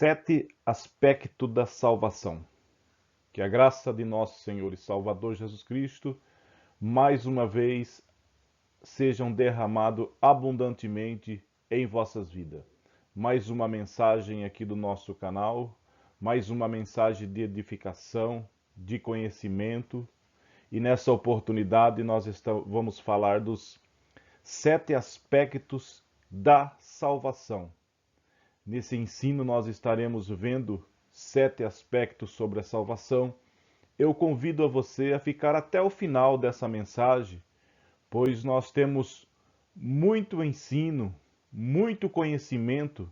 Sete aspectos da salvação. Que a graça de nosso Senhor e Salvador Jesus Cristo, mais uma vez, sejam derramado abundantemente em vossas vidas. Mais uma mensagem aqui do nosso canal, mais uma mensagem de edificação, de conhecimento. E nessa oportunidade nós vamos falar dos sete aspectos da salvação. Nesse ensino nós estaremos vendo sete aspectos sobre a salvação. Eu convido a você a ficar até o final dessa mensagem, pois nós temos muito ensino, muito conhecimento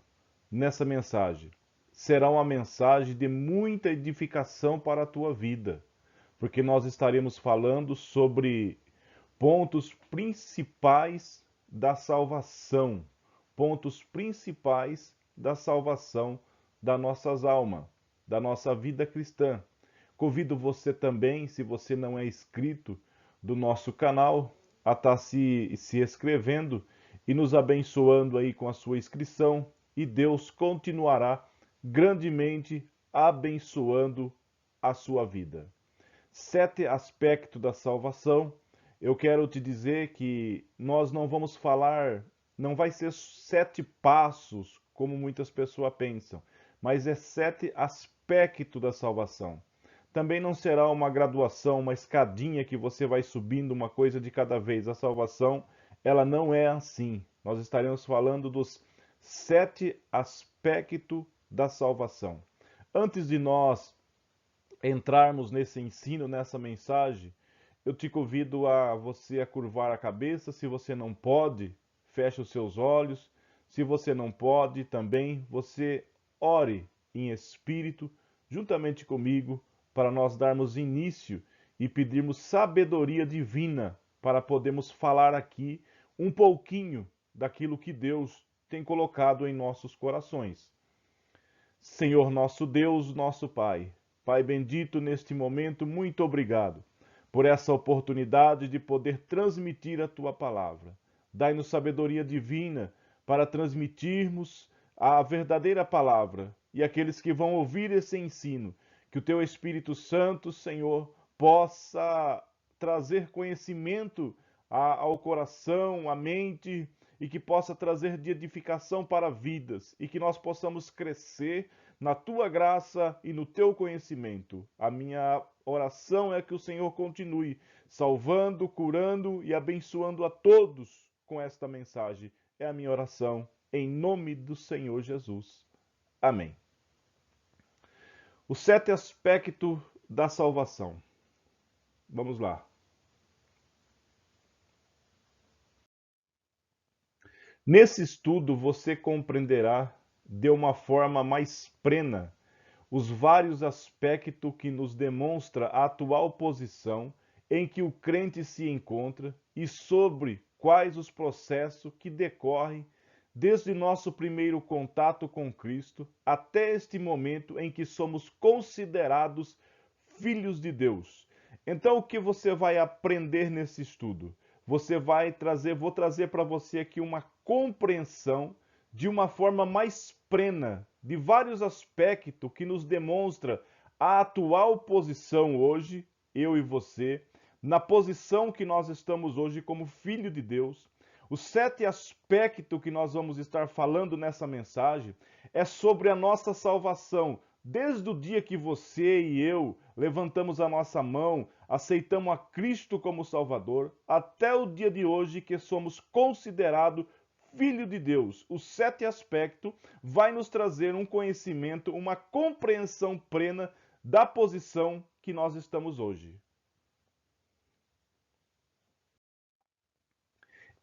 nessa mensagem. Será uma mensagem de muita edificação para a tua vida, porque nós estaremos falando sobre pontos principais da salvação, pontos principais da salvação das nossas almas, da nossa vida cristã. Convido você também, se você não é inscrito do nosso canal, a estar se inscrevendo e nos abençoando aí com a sua inscrição, e Deus continuará grandemente abençoando a sua vida. Sete aspectos da salvação. Eu quero te dizer que nós não vamos falar, não vai ser sete passos, como muitas pessoas pensam, mas é sete aspectos da salvação. Também não será uma graduação, uma escadinha que você vai subindo uma coisa de cada vez. A salvação, ela não é assim. Nós estaremos falando dos sete aspectos da salvação. Antes de nós entrarmos nesse ensino, nessa mensagem, eu te convido a você a curvar a cabeça. Se você não pode, feche os seus olhos. Se você não pode, também você ore em espírito, juntamente comigo, para nós darmos início e pedirmos sabedoria divina para podermos falar aqui um pouquinho daquilo que Deus tem colocado em nossos corações. Senhor nosso Deus, nosso Pai, Pai bendito, neste momento, muito obrigado por essa oportunidade de poder transmitir a Tua palavra. Dai-nos sabedoria divina para transmitirmos a verdadeira palavra, e aqueles que vão ouvir esse ensino, que o Teu Espírito Santo, Senhor, possa trazer conhecimento ao coração, à mente, e que possa trazer de edificação para vidas, e que nós possamos crescer na Tua graça e no Teu conhecimento. A minha oração é que o Senhor continue salvando, curando e abençoando a todos com esta mensagem. É a minha oração, em nome do Senhor Jesus. Amém. Os sete aspectos da salvação. Vamos lá. Nesse estudo você compreenderá de uma forma mais plena os vários aspectos que nos demonstra a atual posição em que o crente se encontra e sobre quais os processos que decorrem desde nosso primeiro contato com Cristo até este momento em que somos considerados filhos de Deus. Então, o que você vai aprender nesse estudo? Vou trazer para você aqui uma compreensão de uma forma mais plena de vários aspectos que nos demonstra a atual posição hoje, eu e você, na posição que nós estamos hoje como filho de Deus. Os sete aspectos que nós vamos estar falando nessa mensagem é sobre a nossa salvação. Desde o dia que você e eu levantamos a nossa mão, aceitamos a Cristo como Salvador, até o dia de hoje que somos considerados filho de Deus. Os sete aspectos vai nos trazer um conhecimento, uma compreensão plena da posição que nós estamos hoje.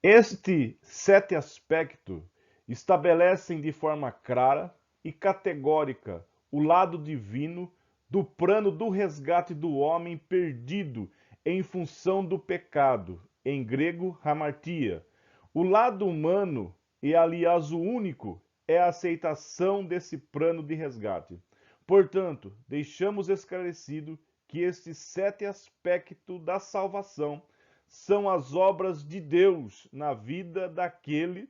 Este sete aspectos estabelecem de forma clara e categórica o lado divino do plano do resgate do homem perdido em função do pecado, em grego, hamartia. O lado humano, e aliás o único, é a aceitação desse plano de resgate. Portanto, deixamos esclarecido que estes sete aspectos da salvação são as obras de Deus na vida daquele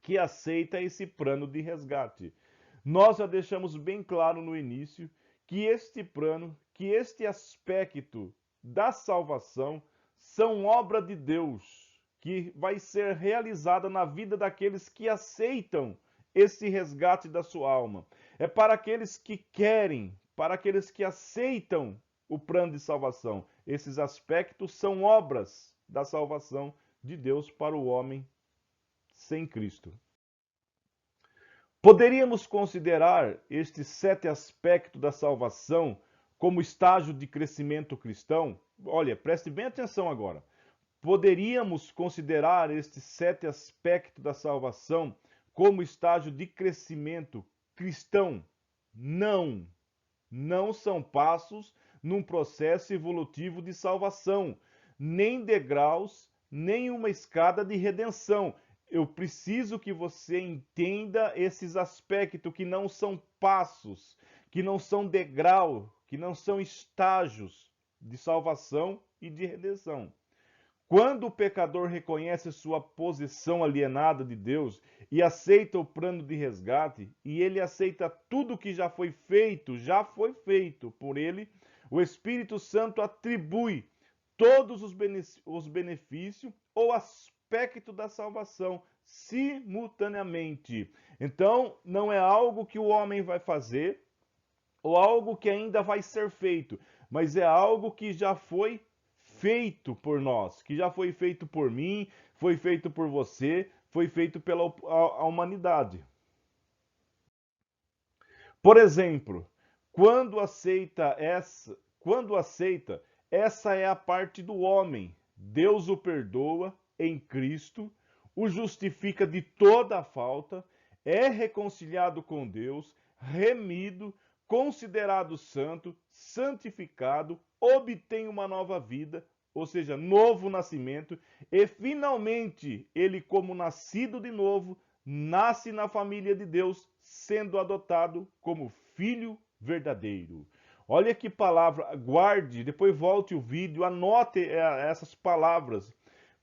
que aceita esse plano de resgate. Nós já deixamos bem claro no início que este plano, que este aspecto da salvação são obra de Deus, que vai ser realizada na vida daqueles que aceitam esse resgate da sua alma. É para aqueles que querem, para aqueles que aceitam o plano de salvação. Esses aspectos são obras da salvação de Deus para o homem sem Cristo. Poderíamos considerar estes 7 aspectos da salvação como estágio de crescimento cristão? Olha, preste bem atenção agora. Poderíamos considerar estes 7 aspectos da salvação como estágio de crescimento cristão? Não. Não são passos num processo evolutivo de salvação, nem degraus, nem uma escada de redenção. Eu preciso que você entenda esses aspectos que não são passos, que não são degrau, que não são estágios de salvação e de redenção. Quando o pecador reconhece sua posição alienada de Deus e aceita o plano de resgate, e ele aceita tudo que já foi feito por ele, o Espírito Santo atribui todos os benefícios ou aspectos da salvação simultaneamente. Então, não é algo que o homem vai fazer ou algo que ainda vai ser feito, mas é algo que já foi feito por nós, que já foi feito por mim, foi feito por você, foi feito pela humanidade. Por exemplo, quando aceita, essa é a parte do homem. Deus o perdoa em Cristo, o justifica de toda a falta, é reconciliado com Deus, remido, considerado santo, santificado, obtém uma nova vida, ou seja, novo nascimento, e finalmente ele, como nascido de novo, nasce na família de Deus, sendo adotado como filho verdadeiro. Olha que palavra, guarde, depois volte o vídeo, anote essas palavras.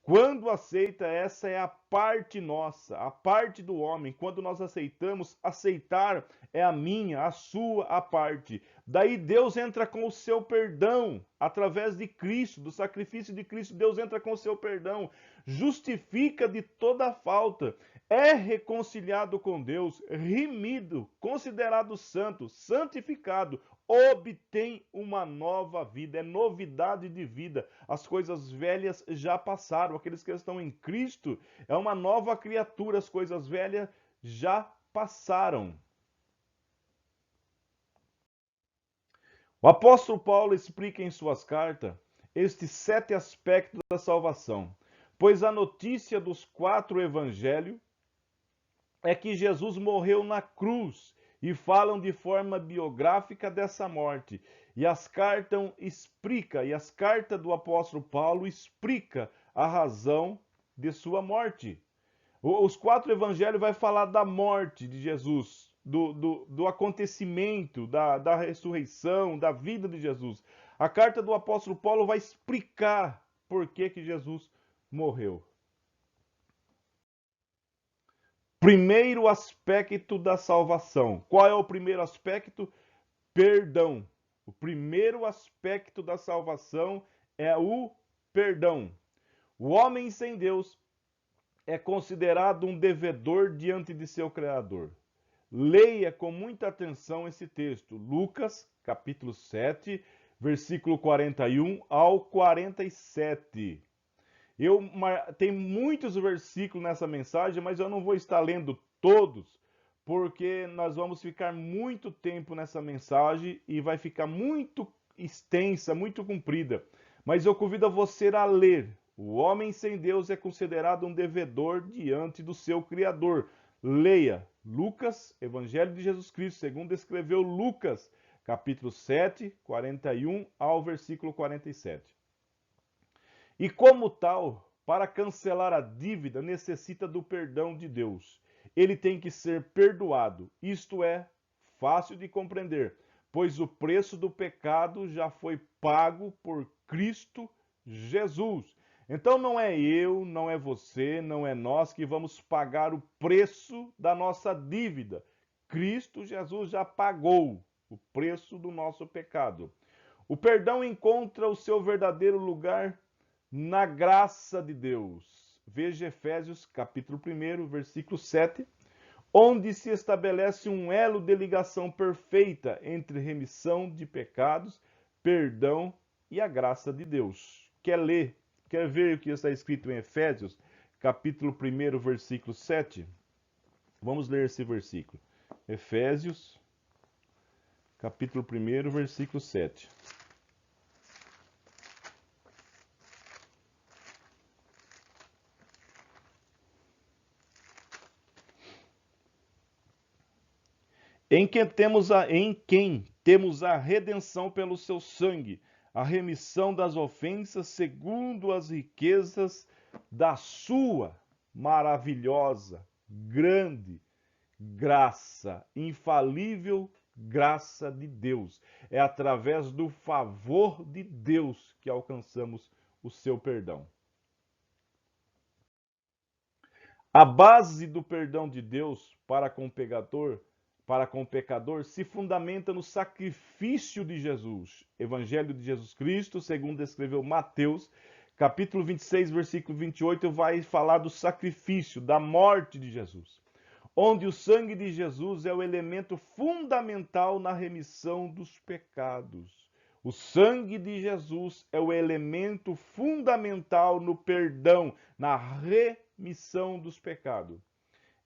Quando aceita, essa é a parte nossa, a parte do homem. Quando nós aceitamos, aceitar é a minha, a sua, a parte. Daí Deus entra com o seu perdão, através de Cristo, do sacrifício de Cristo, Deus entra com o seu perdão, justifica de toda falta, é reconciliado com Deus, remido, considerado santo, santificado, obtém uma nova vida, é novidade de vida. As coisas velhas já passaram, aqueles que estão em Cristo é uma nova criatura, as coisas velhas já passaram. O apóstolo Paulo explica em suas cartas estes 7 aspectos da salvação, pois a notícia dos 4 evangelhos é que Jesus morreu na cruz e falam de forma biográfica dessa morte. E as cartas do apóstolo Paulo explica a razão de sua morte. Os 4 evangelhos vai falar da morte de Jesus, do acontecimento, da ressurreição, da vida de Jesus. A carta do apóstolo Paulo vai explicar por que Jesus morreu. Primeiro aspecto da salvação. Qual é o primeiro aspecto? Perdão. O primeiro aspecto da salvação é o perdão. O homem sem Deus é considerado um devedor diante de seu Criador. Leia com muita atenção esse texto, Lucas, capítulo 7, versículo 41 ao 47. Tem muitos versículos nessa mensagem, mas eu não vou estar lendo todos, porque nós vamos ficar muito tempo nessa mensagem e vai ficar muito extensa, muito comprida. Mas eu convido você a ler. O homem sem Deus é considerado um devedor diante do seu Criador. Leia Lucas, Evangelho de Jesus Cristo, segundo escreveu Lucas, capítulo 7, 41 ao versículo 47. E como tal, para cancelar a dívida, necessita do perdão de Deus. Ele tem que ser perdoado. Isto é fácil de compreender, pois o preço do pecado já foi pago por Cristo Jesus. Então não é eu, não é você, não é nós que vamos pagar o preço da nossa dívida. Cristo Jesus já pagou o preço do nosso pecado. O perdão encontra o seu verdadeiro lugar na graça de Deus. Veja Efésios capítulo 1, versículo 7, onde se estabelece um elo de ligação perfeita entre remissão de pecados, perdão e a graça de Deus. Quer ler, quer ver o que está escrito em Efésios, capítulo 1, versículo 7? Vamos ler esse versículo. Efésios, capítulo 1, versículo 7. Em quem temos a redenção pelo seu sangue, a remissão das ofensas segundo as riquezas da sua maravilhosa, grande graça, infalível graça de Deus. É através do favor de Deus que alcançamos o seu perdão. A base do perdão de Deus para com o pecador se fundamenta no sacrifício de Jesus. Evangelho de Jesus Cristo, segundo escreveu Mateus, capítulo 26, versículo 28, vai falar do sacrifício, da morte de Jesus, onde o sangue de Jesus é o elemento fundamental na remissão dos pecados. O sangue de Jesus é o elemento fundamental no perdão, na remissão dos pecados.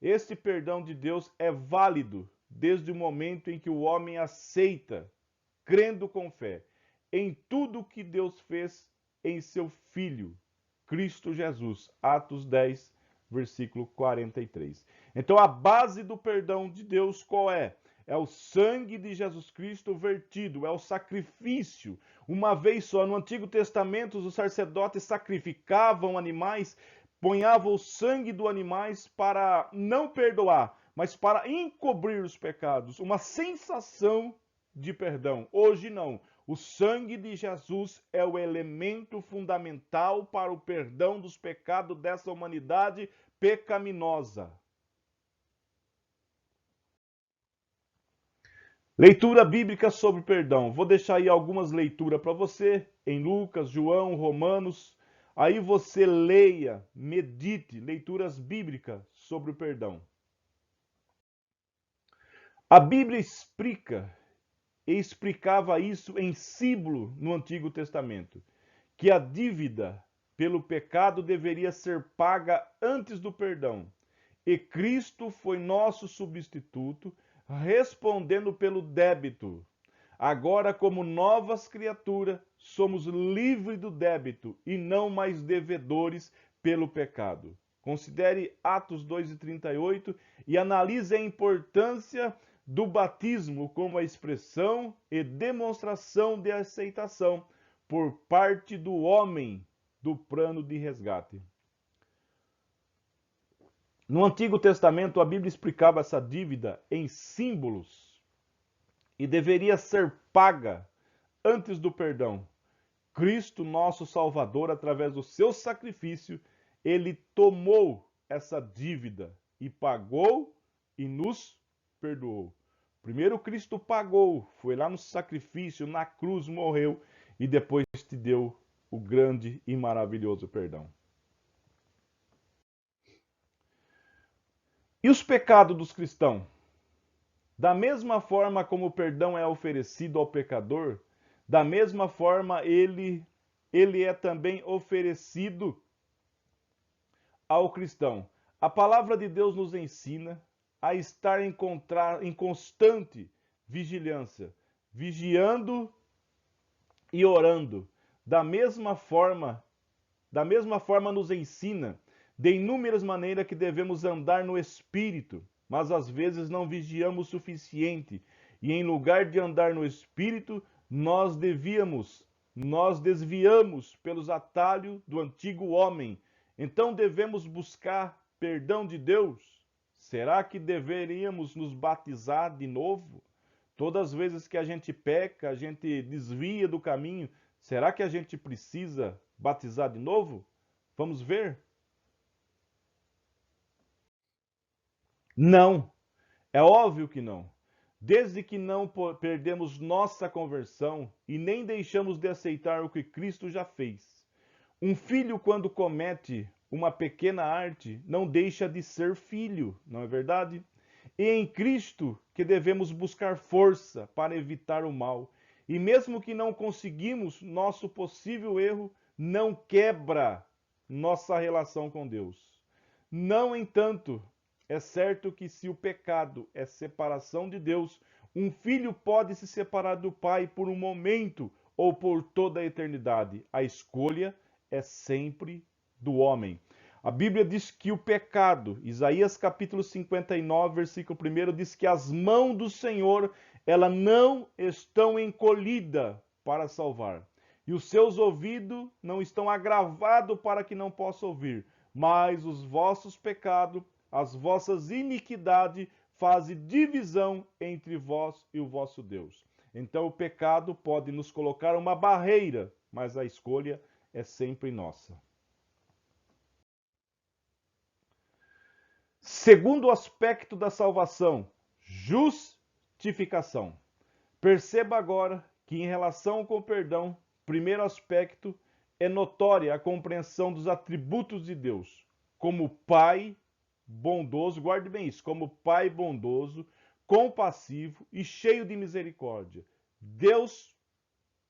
Este perdão de Deus é válido desde o momento em que o homem aceita, crendo com fé, em tudo que Deus fez em seu Filho, Cristo Jesus. Atos 10, versículo 43. Então a base do perdão de Deus qual é? É o sangue de Jesus Cristo vertido, é o sacrifício. Uma vez só, no Antigo Testamento, os sacerdotes sacrificavam animais, ponhavam o sangue dos animais para não perdoar, mas para encobrir os pecados, uma sensação de perdão. Hoje não. O sangue de Jesus é o elemento fundamental para o perdão dos pecados dessa humanidade pecaminosa. Leitura bíblica sobre perdão. Vou deixar aí algumas leituras para você, em Lucas, João, Romanos. Aí você leia, medite, leituras bíblicas sobre o perdão. A Bíblia explica e explicava isso em símbolo no Antigo Testamento, que a dívida pelo pecado deveria ser paga antes do perdão. E Cristo foi nosso substituto, respondendo pelo débito. Agora, como novas criaturas, somos livres do débito e não mais devedores pelo pecado. Considere Atos 2:38 e analise a importância do batismo como a expressão e demonstração de aceitação por parte do homem do plano de resgate. No Antigo Testamento, a Bíblia explicava essa dívida em símbolos e deveria ser paga antes do perdão. Cristo, nosso Salvador, através do seu sacrifício, ele tomou essa dívida e pagou e nos perdoou. Primeiro Cristo pagou, foi lá no sacrifício, na cruz, morreu e depois te deu o grande e maravilhoso perdão. E os pecados dos cristãos? Da mesma forma como o perdão é oferecido ao pecador, da mesma forma ele é também oferecido ao cristão. A palavra de Deus nos ensina a estar em constante vigilância, vigiando e orando. Da mesma forma nos ensina de inúmeras maneiras que devemos andar no Espírito, mas às vezes não vigiamos o suficiente. E em lugar de andar no Espírito, nós desviamos pelos atalhos do antigo homem. Então devemos buscar perdão de Deus? Será que deveríamos nos batizar de novo? Todas as vezes que a gente peca, a gente desvia do caminho, será que a gente precisa batizar de novo? Vamos ver? Não. É óbvio que não. Desde que não perdemos nossa conversão e nem deixamos de aceitar o que Cristo já fez. Um filho, quando comete uma pequena arte, não deixa de ser filho, não é verdade? E é em Cristo que devemos buscar força para evitar o mal. E mesmo que não conseguimos, nosso possível erro não quebra nossa relação com Deus. Não, entanto, é certo que se o pecado é separação de Deus, um filho pode se separar do pai por um momento ou por toda a eternidade. A escolha é sempre do homem. A Bíblia diz que o pecado, Isaías capítulo 59, versículo 1, diz que as mãos do Senhor, ela não estão encolhidas para salvar. E os seus ouvidos não estão agravados para que não possa ouvir. Mas os vossos pecados, as vossas iniquidades, fazem divisão entre vós e o vosso Deus. Então o pecado pode nos colocar uma barreira, mas a escolha é sempre nossa. Segundo aspecto da salvação, justificação. Perceba agora que em relação com o perdão, primeiro aspecto é notória a compreensão dos atributos de Deus, como Pai bondoso, guarde bem isso, como Pai bondoso, compassivo e cheio de misericórdia. Deus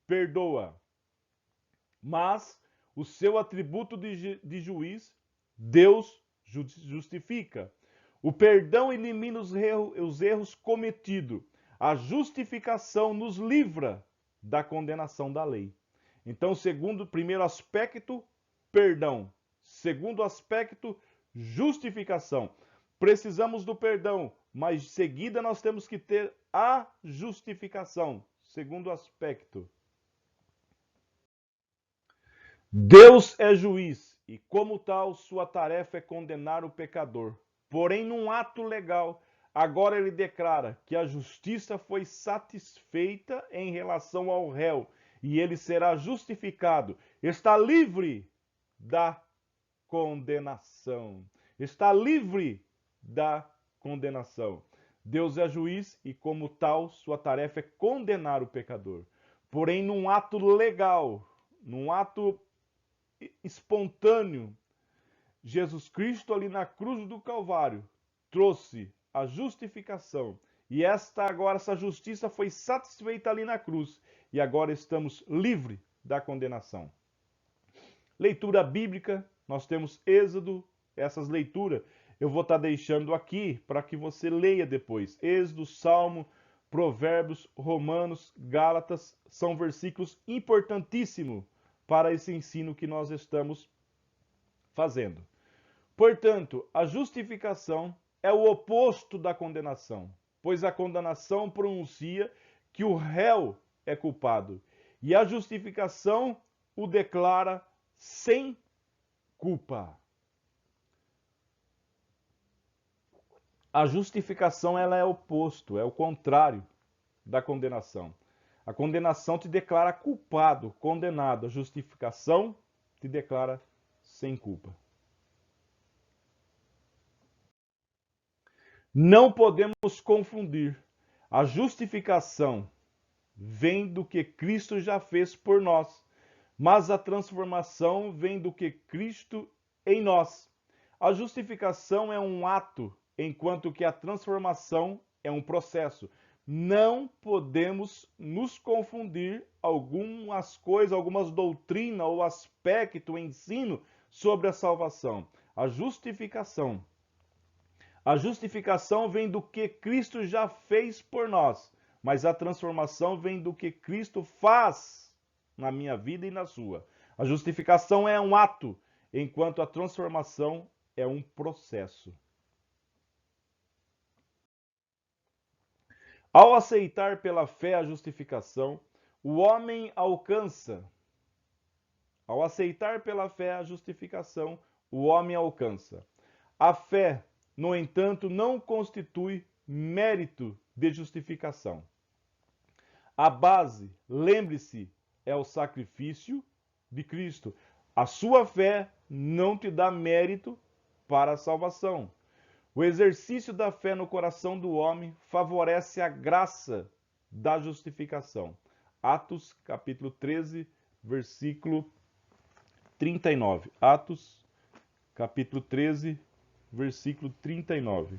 perdoa, mas o seu atributo de juiz, Deus justifica. O perdão elimina os erros cometidos. A justificação nos livra da condenação da lei. Então, segundo, primeiro aspecto, perdão. Segundo aspecto, justificação. Precisamos do perdão, mas em seguida nós temos que ter a justificação. Segundo aspecto. Deus é juiz e, como tal, sua tarefa é condenar o pecador. Porém, num ato legal, agora ele declara que a justiça foi satisfeita em relação ao réu e ele será justificado. Está livre da condenação. Está livre da condenação. Deus é juiz e, como tal, sua tarefa é condenar o pecador. Porém, num ato legal, num ato espontâneo, Jesus Cristo ali na cruz do Calvário trouxe a justificação. E essa justiça foi satisfeita ali na cruz. E agora estamos livres da condenação. Leitura bíblica, nós temos Êxodo, essas leituras eu vou estar deixando aqui para que você leia depois. Êxodo, Salmo, Provérbios, Romanos, Gálatas, são versículos importantíssimos para esse ensino que nós estamos fazendo. Portanto, a justificação é o oposto da condenação, pois a condenação pronuncia que o réu é culpado e a justificação o declara sem culpa. A justificação ela é o oposto, é o contrário da condenação. A condenação te declara culpado, condenado. A justificação te declara sem culpa. Não podemos confundir. A justificação vem do que Cristo já fez por nós, mas a transformação vem do que Cristo em nós. A justificação é um ato, enquanto que a transformação é um processo. Não podemos nos confundir algumas coisas, algumas doutrinas ou aspecto, ensino sobre a salvação. A justificação vem do que Cristo já fez por nós, mas a transformação vem do que Cristo faz na minha vida e na sua. A justificação é um ato, enquanto a transformação é um processo. Ao aceitar pela fé a justificação, o homem alcança. Ao aceitar pela fé a justificação, o homem alcança. A fé, no entanto, não constitui mérito de justificação. A base, lembre-se, é o sacrifício de Cristo. A sua fé não te dá mérito para a salvação. O exercício da fé no coração do homem favorece a graça da justificação. Atos, capítulo 13, versículo 39. Atos, capítulo 13, versículo 39.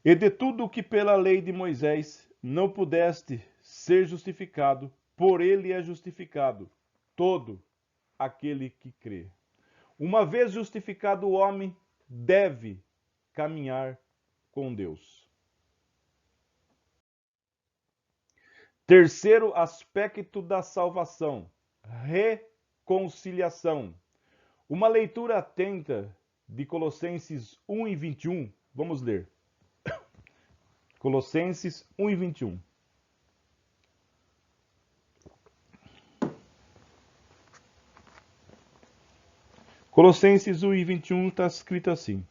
E de tudo o que pela lei de Moisés não pudeste ser justificado, por ele é justificado todo aquele que crê. Uma vez justificado, o homem deve caminhar com Deus. Terceiro aspecto da salvação: reconciliação. Uma leitura atenta de Colossenses 1 e 21. Vamos ler. Colossenses 1 e 21. Colossenses 1 e 21 está escrito assim: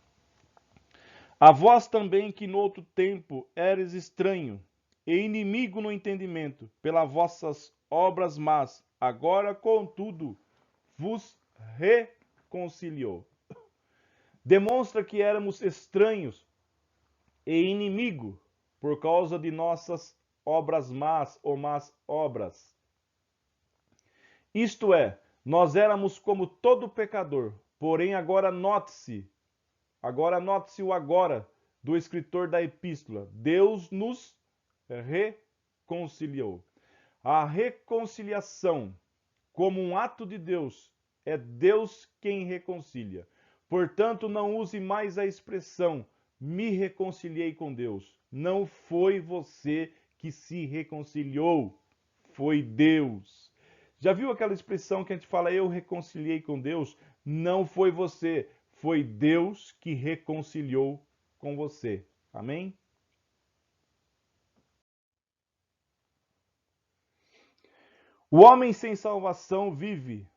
A vós também que noutro tempo eres estranho e inimigo no entendimento, pelas vossas obras más, agora, contudo, vos reconciliou. Demonstra que éramos estranhos e inimigo por causa de nossas obras más ou más obras. Isto é, nós éramos como todo pecador, porém agora note-se o agora do escritor da epístola. Deus nos reconciliou. A reconciliação, como um ato de Deus, é Deus quem reconcilia. Portanto, não use mais a expressão me reconciliei com Deus. Não foi você que se reconciliou, foi Deus. Já viu aquela expressão que a gente fala, eu reconciliei com Deus? Não foi você, foi Deus que reconciliou com você. Amém? O homem sem salvação vive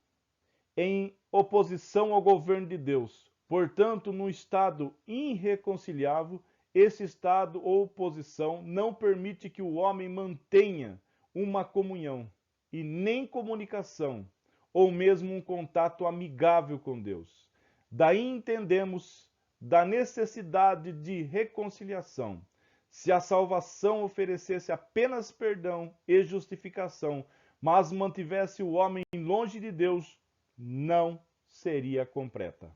em oposição ao governo de Deus. Portanto, num estado irreconciliável, esse estado ou oposição não permite que o homem mantenha uma comunhão e nem comunicação, ou mesmo um contato amigável com Deus. Daí entendemos da necessidade de reconciliação. Se a salvação oferecesse apenas perdão e justificação, mas mantivesse o homem longe de Deus, não seria completa.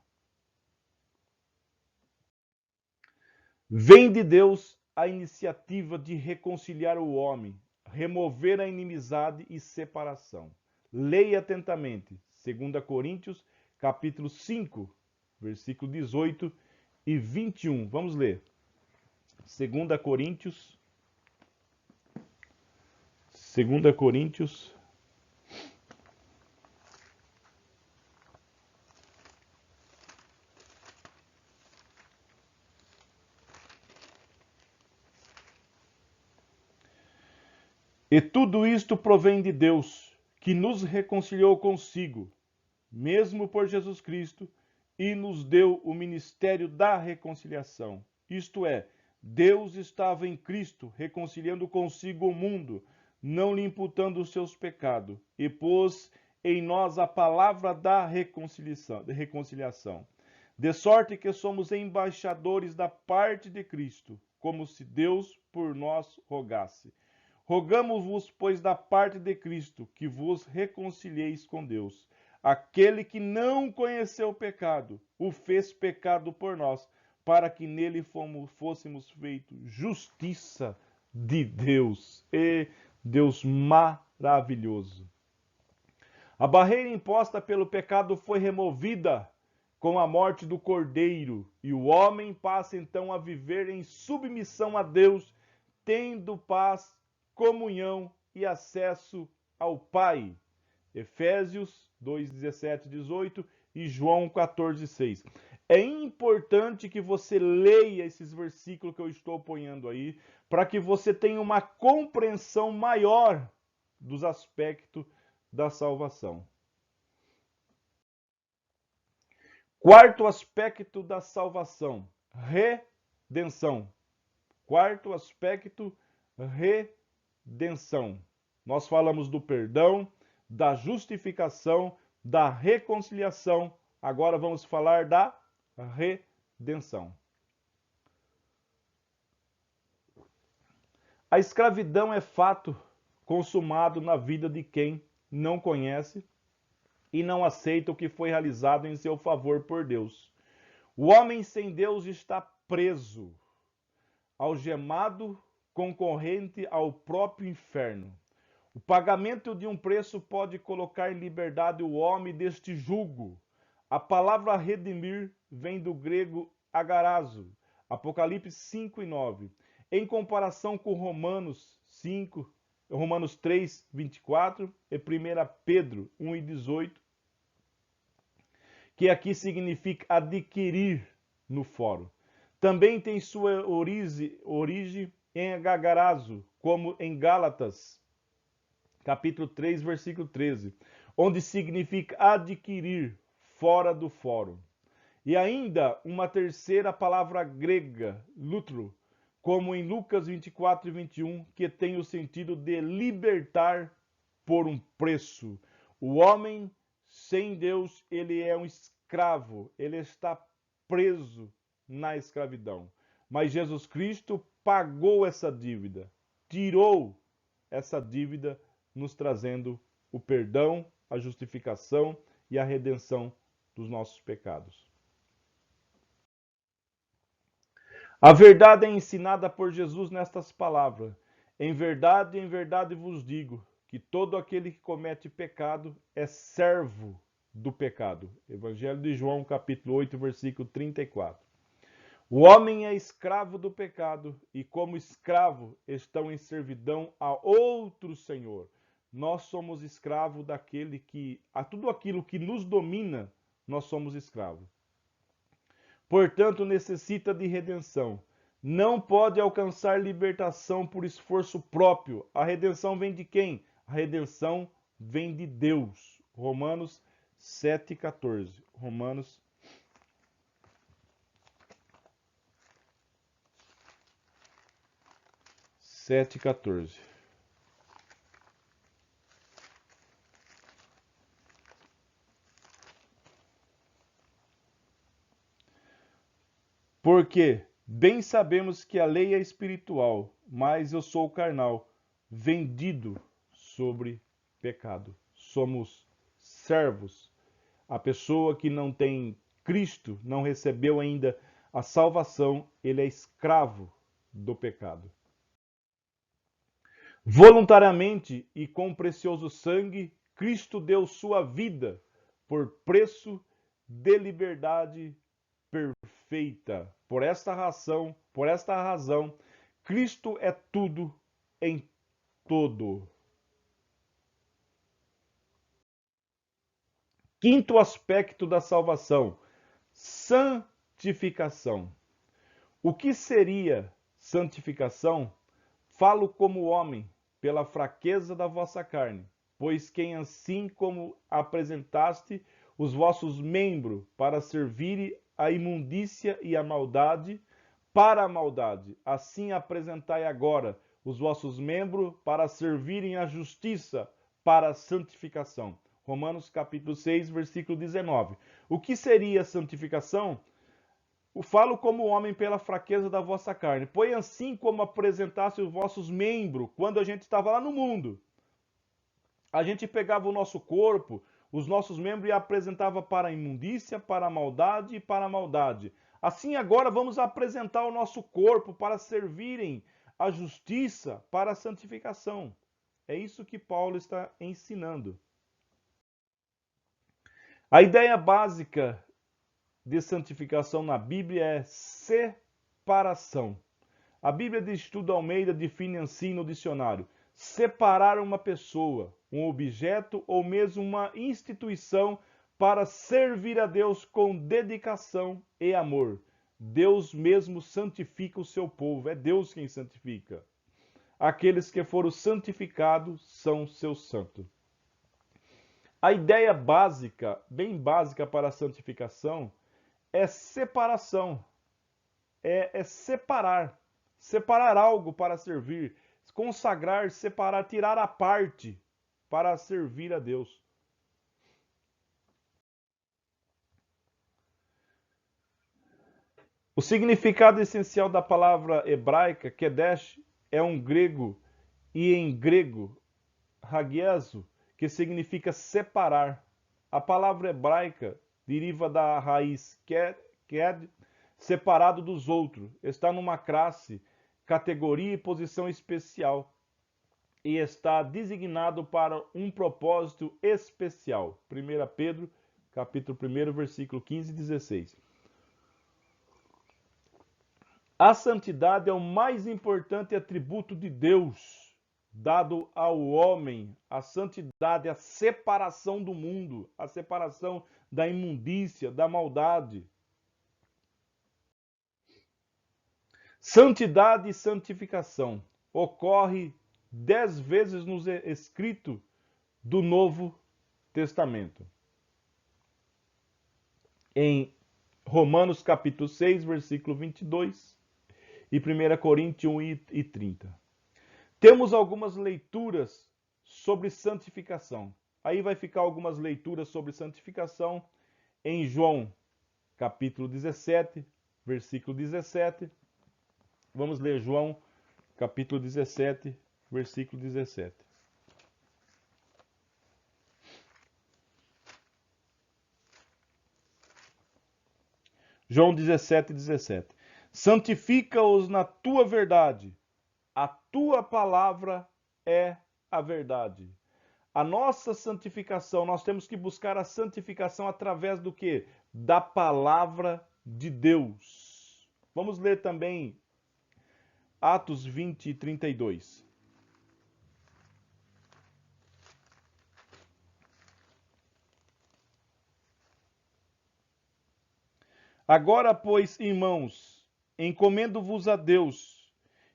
Vem de Deus a iniciativa de reconciliar o homem, remover a inimizade e separação. Leia atentamente 2 Coríntios, capítulo 5, versículo 18 e 21. Vamos ler. 2 Coríntios 'E tudo isto provém de Deus, que nos reconciliou consigo, mesmo por Jesus Cristo, e nos deu o ministério da reconciliação. Isto é, Deus estava em Cristo, reconciliando consigo o mundo, não lhe imputando os seus pecados, e pôs em nós a palavra da reconciliação. De sorte que somos embaixadores da parte de Cristo, como se Deus por nós rogasse. Rogamos-vos, pois, da parte de Cristo, que vos reconcilieis com Deus. Aquele que não conheceu o pecado, o fez pecado por nós, para que nele fôssemos feitos justiça de Deus. E Deus maravilhoso. A barreira imposta pelo pecado foi removida com a morte do Cordeiro, e o homem passa então a viver em submissão a Deus, tendo paz, comunhão e acesso ao Pai. Efésios 2, 17, 18 e João 14, 6. É importante que você leia esses versículos que eu estou apoiando aí, para que você tenha uma compreensão maior dos aspectos da salvação. Quarto aspecto da salvação: redenção. Quarto aspecto, redenção. Nós falamos do perdão, da justificação, da reconciliação. Agora vamos falar da redenção. A escravidão é fato consumado na vida de quem não conhece e não aceita o que foi realizado em seu favor por Deus. O homem sem Deus está preso, algemado, concorrente ao próprio inferno. O pagamento de um preço pode colocar em liberdade o homem deste jugo. A palavra redimir vem do grego agarazo, Apocalipse 5 e 9. Em comparação com Romanos 3, 24 e 1 Pedro 1 e 18, que aqui significa adquirir no foro. Também tem sua origem em agarazo, como em Gálatas, capítulo 3, versículo 13, onde significa adquirir fora do fórum. E ainda uma terceira palavra grega, lutro, como em Lucas 24 e 21, que tem o sentido de libertar por um preço. O homem sem Deus, ele é um escravo, ele está preso na escravidão. Mas Jesus Cristo pagou essa dívida, tirou essa dívida, nos trazendo o perdão, a justificação e a redenção dos nossos pecados. A verdade é ensinada por Jesus nestas palavras. Em verdade vos digo, que todo aquele que comete pecado é servo do pecado. Evangelho de João, capítulo 8, versículo 34. O homem é escravo do pecado e, como escravo, estão em servidão a outro senhor. Nós somos escravos daquele que, a tudo aquilo que nos domina, nós somos escravos. Portanto, necessita de redenção. Não pode alcançar libertação por esforço próprio. A redenção vem de quem? A redenção vem de Deus. Romanos 7,14. Romanos 7,14. Porque bem sabemos que a lei é espiritual, mas eu sou carnal, vendido sobre pecado. Somos servos. A pessoa que não tem Cristo, não recebeu ainda a salvação, ele é escravo do pecado. Voluntariamente e com precioso sangue, Cristo deu sua vida por preço de liberdade perfeita. Por esta razão, Cristo é tudo em todo. Quinto aspecto da salvação: santificação. O que seria santificação? Falo como homem, pela fraqueza da vossa carne, pois quem assim como apresentaste os vossos membros para servirem a imundícia e a maldade, para a maldade, assim apresentai agora os vossos membros para servirem a justiça, para a santificação. Romanos capítulo 6, versículo 19. O que seria santificação? Falo como homem pela fraqueza da vossa carne. Pois assim como apresentasse os vossos membros, quando a gente estava lá no mundo, a gente pegava o nosso corpo, os nossos membros e apresentava para a imundícia, para a maldade e para a maldade. Assim agora vamos apresentar o nosso corpo para servirem a justiça, para a santificação. É isso que Paulo está ensinando. A ideia básica de santificação na Bíblia é separação. A Bíblia de Estudo Almeida define assim no dicionário: separar uma pessoa, um objeto ou mesmo uma instituição para servir a Deus com dedicação e amor. Deus mesmo santifica o seu povo, é Deus quem santifica. Aqueles que foram santificados são seus santos. A ideia básica, bem básica para a santificação, é separação, é separar. Separar algo para servir, consagrar, separar, tirar a parte para servir a Deus. O significado essencial da palavra hebraica, Kedesh, é um grego, e em grego, hagiazo, que significa separar. A palavra hebraica deriva da raiz ked, separado dos outros. Está numa classe, categoria e posição especial. E está designado para um propósito especial. 1 Pedro, capítulo 1, versículo 15 e 16. A santidade é o mais importante atributo de Deus, dado ao homem. A santidade é a separação do mundo, a separação da imundícia, da maldade. Santidade e santificação ocorre 10 vezes no escrito do Novo Testamento. Em Romanos capítulo 6, versículo 22 e 1 Coríntios 1 e 30. Temos algumas leituras sobre santificação. Aí vai ficar algumas leituras sobre santificação em João capítulo 17, versículo 17. Vamos ler João capítulo 17, versículo 17. João 17, 17. Santifica-os na tua verdade. A tua palavra é a verdade. A nossa santificação, nós temos que buscar a santificação através do quê? Da palavra de Deus. Vamos ler também Atos 20 e 32. Agora, pois, irmãos, encomendo-vos a Deus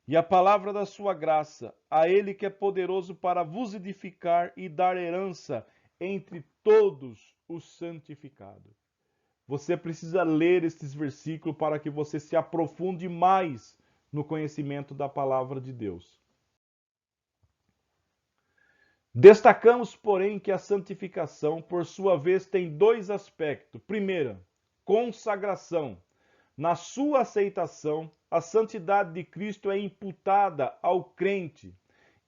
e a palavra da sua graça, a Ele que é poderoso para vos edificar e dar herança entre todos os santificados. Você precisa ler estes versículos para que você se aprofunde mais no conhecimento da palavra de Deus. Destacamos, porém, que a santificação, por sua vez, tem dois aspectos. Primeiro, consagração. Na sua aceitação, a santidade de Cristo é imputada ao crente.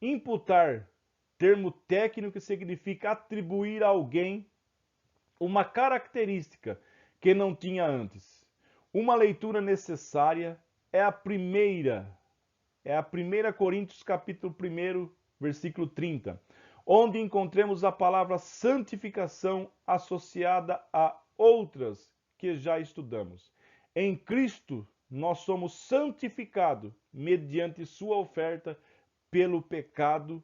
Imputar, termo técnico que significa atribuir a alguém uma característica que não tinha antes. Uma leitura necessária é a primeira Coríntios capítulo 1, versículo 30, onde encontramos a palavra santificação associada a outras que já estudamos. Em Cristo, nós somos santificados mediante sua oferta pelo pecado.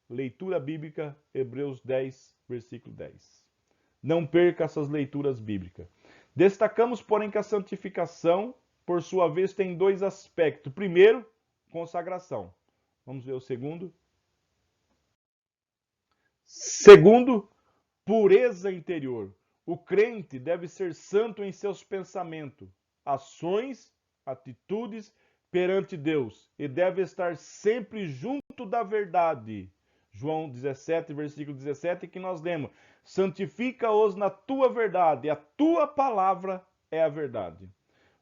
Leitura bíblica, Hebreus 10, versículo 10. Não perca essas leituras bíblicas. Destacamos, porém, que a santificação, por sua vez, tem dois aspectos. Primeiro, consagração. Vamos ver o segundo. Segundo, pureza interior. O crente deve ser santo em seus pensamentos, ações, atitudes perante Deus e deve estar sempre junto da verdade. João 17, versículo 17, que nós lemos: santifica-os na tua verdade, a tua palavra é a verdade.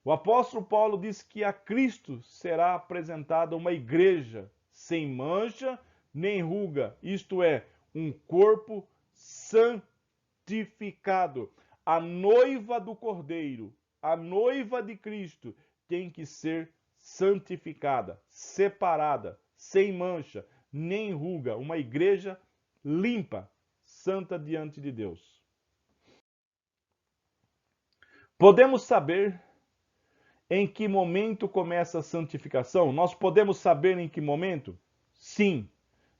O apóstolo Paulo diz que a Cristo será apresentada uma igreja sem mancha nem ruga, isto é, um corpo santificado. A noiva do Cordeiro, a noiva de Cristo, tem que ser santificada, separada, sem mancha, nem ruga, uma igreja limpa, santa diante de Deus. Podemos saber em que momento começa a santificação? Nós podemos saber em que momento? Sim,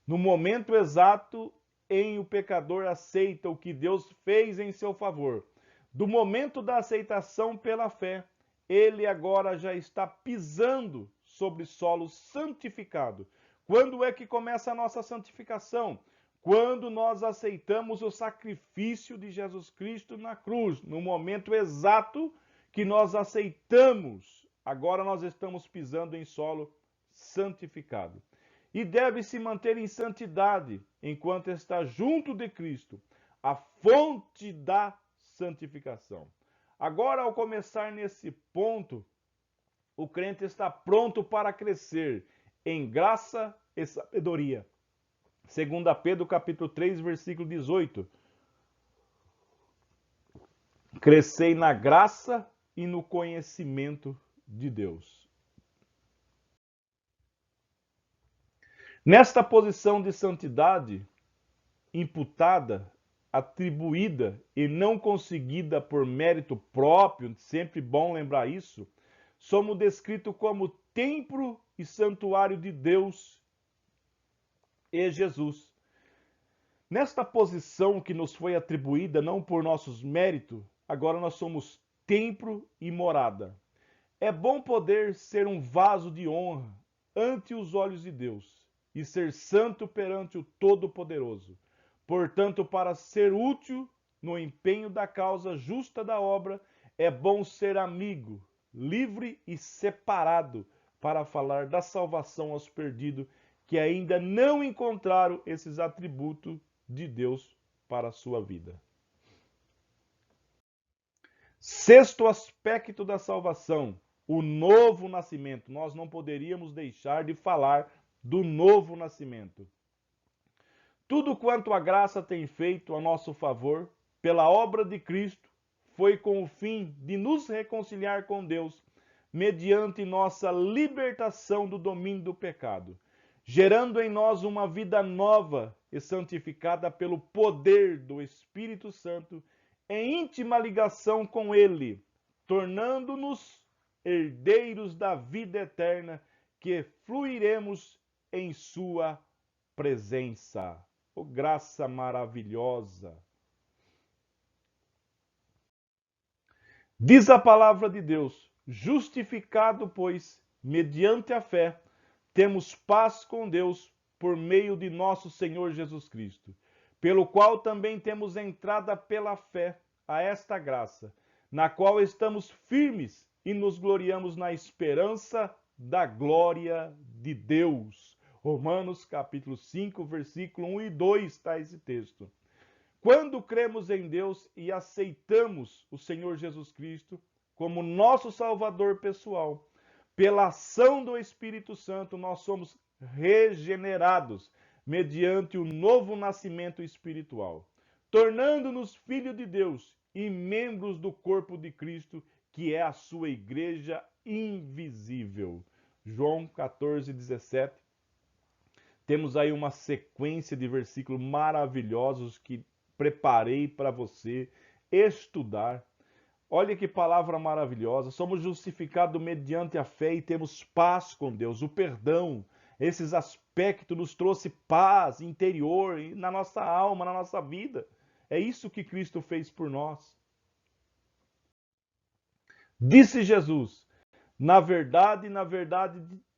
no momento exato em o pecador aceita o que Deus fez em seu favor. Do momento da aceitação pela fé, ele agora já está pisando sobre solo santificado. Quando é que começa a nossa santificação? Quando nós aceitamos o sacrifício de Jesus Cristo na cruz, no momento exato que nós aceitamos, agora nós estamos pisando em solo santificado. E deve se manter em santidade enquanto está junto de Cristo, a fonte da santificação. Agora, ao começar nesse ponto, o crente está pronto para crescer em graça e sabedoria. 2 Pedro capítulo 3, versículo 18. Crescei na graça e no conhecimento de Deus. Nesta posição de santidade, imputada, atribuída e não conseguida por mérito próprio, sempre bom lembrar isso, somos descritos como templo e santuário de Deus e Jesus. Nesta posição que nos foi atribuída, não por nossos méritos, agora nós somos templo e morada. É bom poder ser um vaso de honra ante os olhos de Deus e ser santo perante o Todo-Poderoso. Portanto, para ser útil no empenho da causa justa da obra, é bom ser amigo, livre e separado para falar da salvação aos perdidos que ainda não encontraram esses atributos de Deus para a sua vida. Sexto aspecto da salvação, o novo nascimento. Nós não poderíamos deixar de falar do novo nascimento. Tudo quanto a graça tem feito a nosso favor, pela obra de Cristo, foi com o fim de nos reconciliar com Deus, mediante nossa libertação do domínio do pecado, gerando em nós uma vida nova e santificada pelo poder do Espírito Santo, em íntima ligação com Ele, tornando-nos herdeiros da vida eterna, que fluiremos em sua presença. Oh, graça maravilhosa! Diz a palavra de Deus: justificado, pois, mediante a fé, temos paz com Deus por meio de nosso Senhor Jesus Cristo, pelo qual também temos entrada pela fé a esta graça, na qual estamos firmes e nos gloriamos na esperança da glória de Deus. Romanos capítulo 5, versículo 1 e 2 está esse texto. Quando cremos em Deus e aceitamos o Senhor Jesus Cristo como nosso Salvador pessoal, pela ação do Espírito Santo, nós somos regenerados mediante o novo nascimento espiritual, tornando-nos filhos de Deus e membros do corpo de Cristo, que é a sua igreja invisível. João 14, 17. Temos aí uma sequência de versículos maravilhosos que preparei para você estudar. Olha que palavra maravilhosa. Somos justificados mediante a fé e temos paz com Deus. O perdão, esses aspectos nos trouxe paz interior na nossa alma, na nossa vida. É isso que Cristo fez por nós. Disse Jesus: na verdade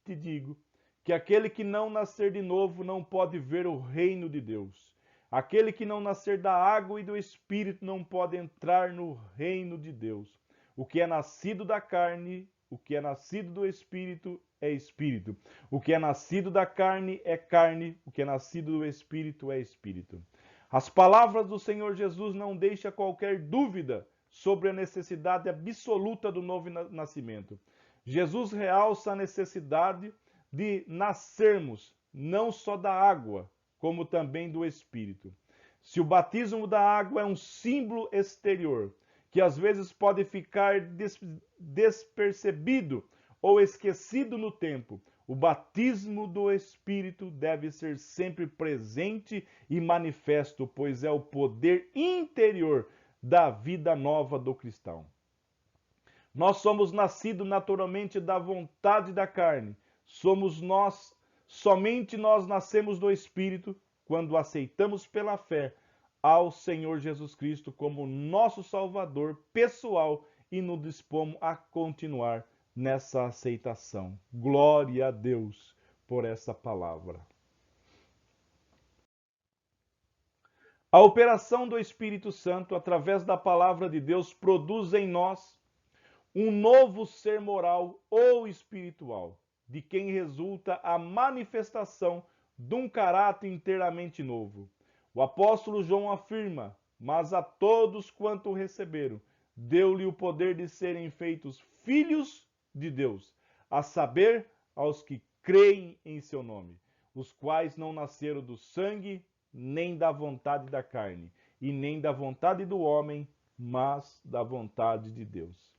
te digo, que aquele que não nascer de novo não pode ver o reino de Deus. Aquele que não nascer da água e do Espírito não pode entrar no reino de Deus. O que é nascido da carne, o que é nascido do Espírito é Espírito. O que é nascido da carne é carne, o que é nascido do Espírito é Espírito. As palavras do Senhor Jesus não deixam qualquer dúvida sobre a necessidade absoluta do novo nascimento. Jesus realça a necessidade de nascermos não só da água, como também do Espírito. Se o batismo da água é um símbolo exterior, que às vezes pode ficar despercebido ou esquecido no tempo, o batismo do Espírito deve ser sempre presente e manifesto, pois é o poder interior da vida nova do cristão. Nós somos nascidos naturalmente da vontade da carne. Somente nós nascemos do Espírito quando aceitamos pela fé ao Senhor Jesus Cristo como nosso Salvador pessoal e nos dispomos a continuar nessa aceitação. Glória a Deus por essa palavra. A operação do Espírito Santo, através da palavra de Deus, produz em nós um novo ser moral ou espiritual. de quem resulta a manifestação de um caráter inteiramente novo. O apóstolo João afirma: mas a todos quanto o receberam, deu-lhe o poder de serem feitos filhos de Deus, a saber, aos que creem em seu nome, os quais não nasceram do sangue, nem da vontade da carne, e nem da vontade do homem, mas da vontade de Deus.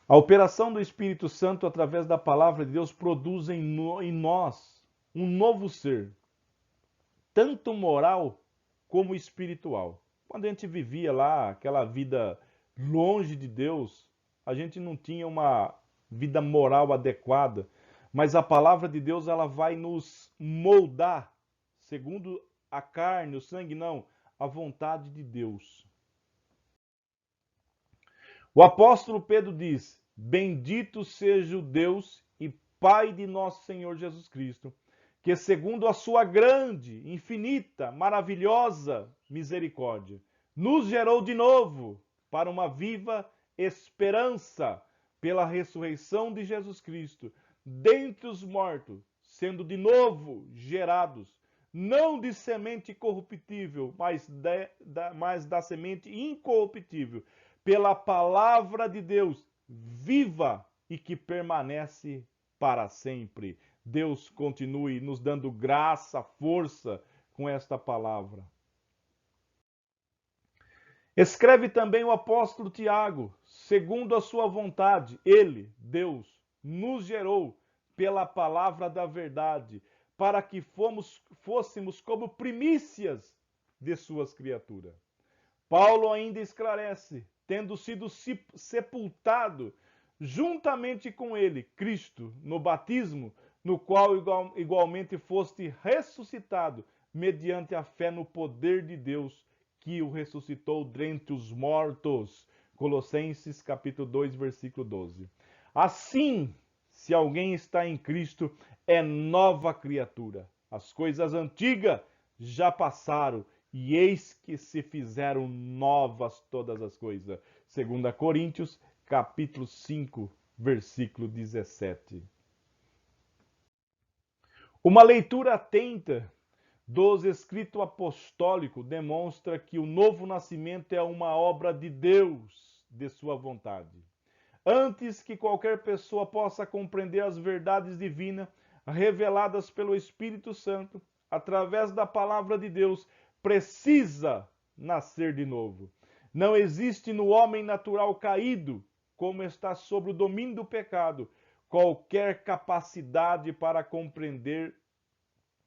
A operação do Espírito Santo através da palavra de Deus produz em nós um novo ser, tanto moral como espiritual. Quando a gente vivia lá aquela vida longe de Deus, a gente não tinha uma vida moral adequada, mas a palavra de Deus ela vai nos moldar segundo a carne, o sangue, não, a vontade de Deus. O apóstolo Pedro diz: bendito seja o Deus e Pai de nosso Senhor Jesus Cristo, que segundo a sua grande, infinita, maravilhosa misericórdia, nos gerou de novo para uma viva esperança pela ressurreição de Jesus Cristo dentre os mortos, sendo de novo gerados, não de semente corruptível, mas da semente incorruptível, pela palavra de Deus viva e que permanece para sempre. Deus continue nos dando graça, força com esta palavra. Escreve também o apóstolo Tiago: segundo a sua vontade, ele, Deus, nos gerou pela palavra da verdade, para que fôssemos como primícias de suas criaturas. Paulo ainda esclarece: tendo sido sepultado juntamente com ele, Cristo, no batismo, no qual igualmente foste ressuscitado, mediante a fé no poder de Deus, que o ressuscitou dentre os mortos. Colossenses capítulo 2, versículo 12. Assim, se alguém está em Cristo, é nova criatura. As coisas antigas já passaram, e eis que se fizeram novas todas as coisas. 2 Coríntios, capítulo 5, versículo 17. Uma leitura atenta dos escritos apostólicos demonstra que o novo nascimento é uma obra de Deus, de sua vontade. Antes que qualquer pessoa possa compreender as verdades divinas reveladas pelo Espírito Santo, através da palavra de Deus, precisa nascer de novo. Não existe no homem natural caído, como está sob o domínio do pecado, qualquer capacidade para compreender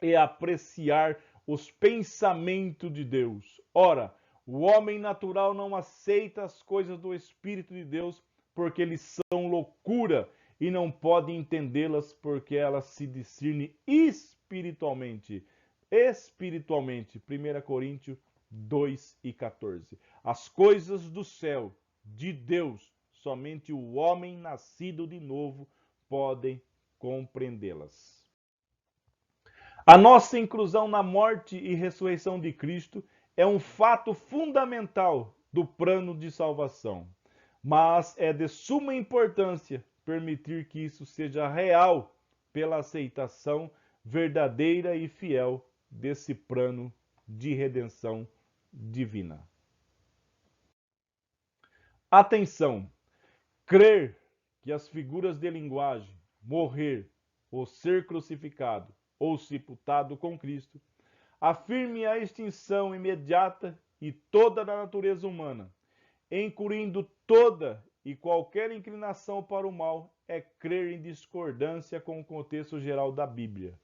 e apreciar os pensamentos de Deus. Ora, o homem natural não aceita as coisas do Espírito de Deus porque eles são loucura e não pode entendê-las porque elas se discernem espiritualmente. Espiritualmente. 1 Coríntios 2 e 14. As coisas do céu, de Deus, somente o homem nascido de novo podem compreendê-las. A nossa inclusão na morte e ressurreição de Cristo é um fato fundamental do plano de salvação, mas é de suma importância permitir que isso seja real pela aceitação verdadeira e fiel desse plano de redenção divina. Atenção! Crer que as figuras de linguagem, morrer ou ser crucificado ou sepultado com Cristo, afirme a extinção imediata e toda da natureza humana, incluindo toda e qualquer inclinação para o mal, é crer em discordância com o contexto geral da Bíblia.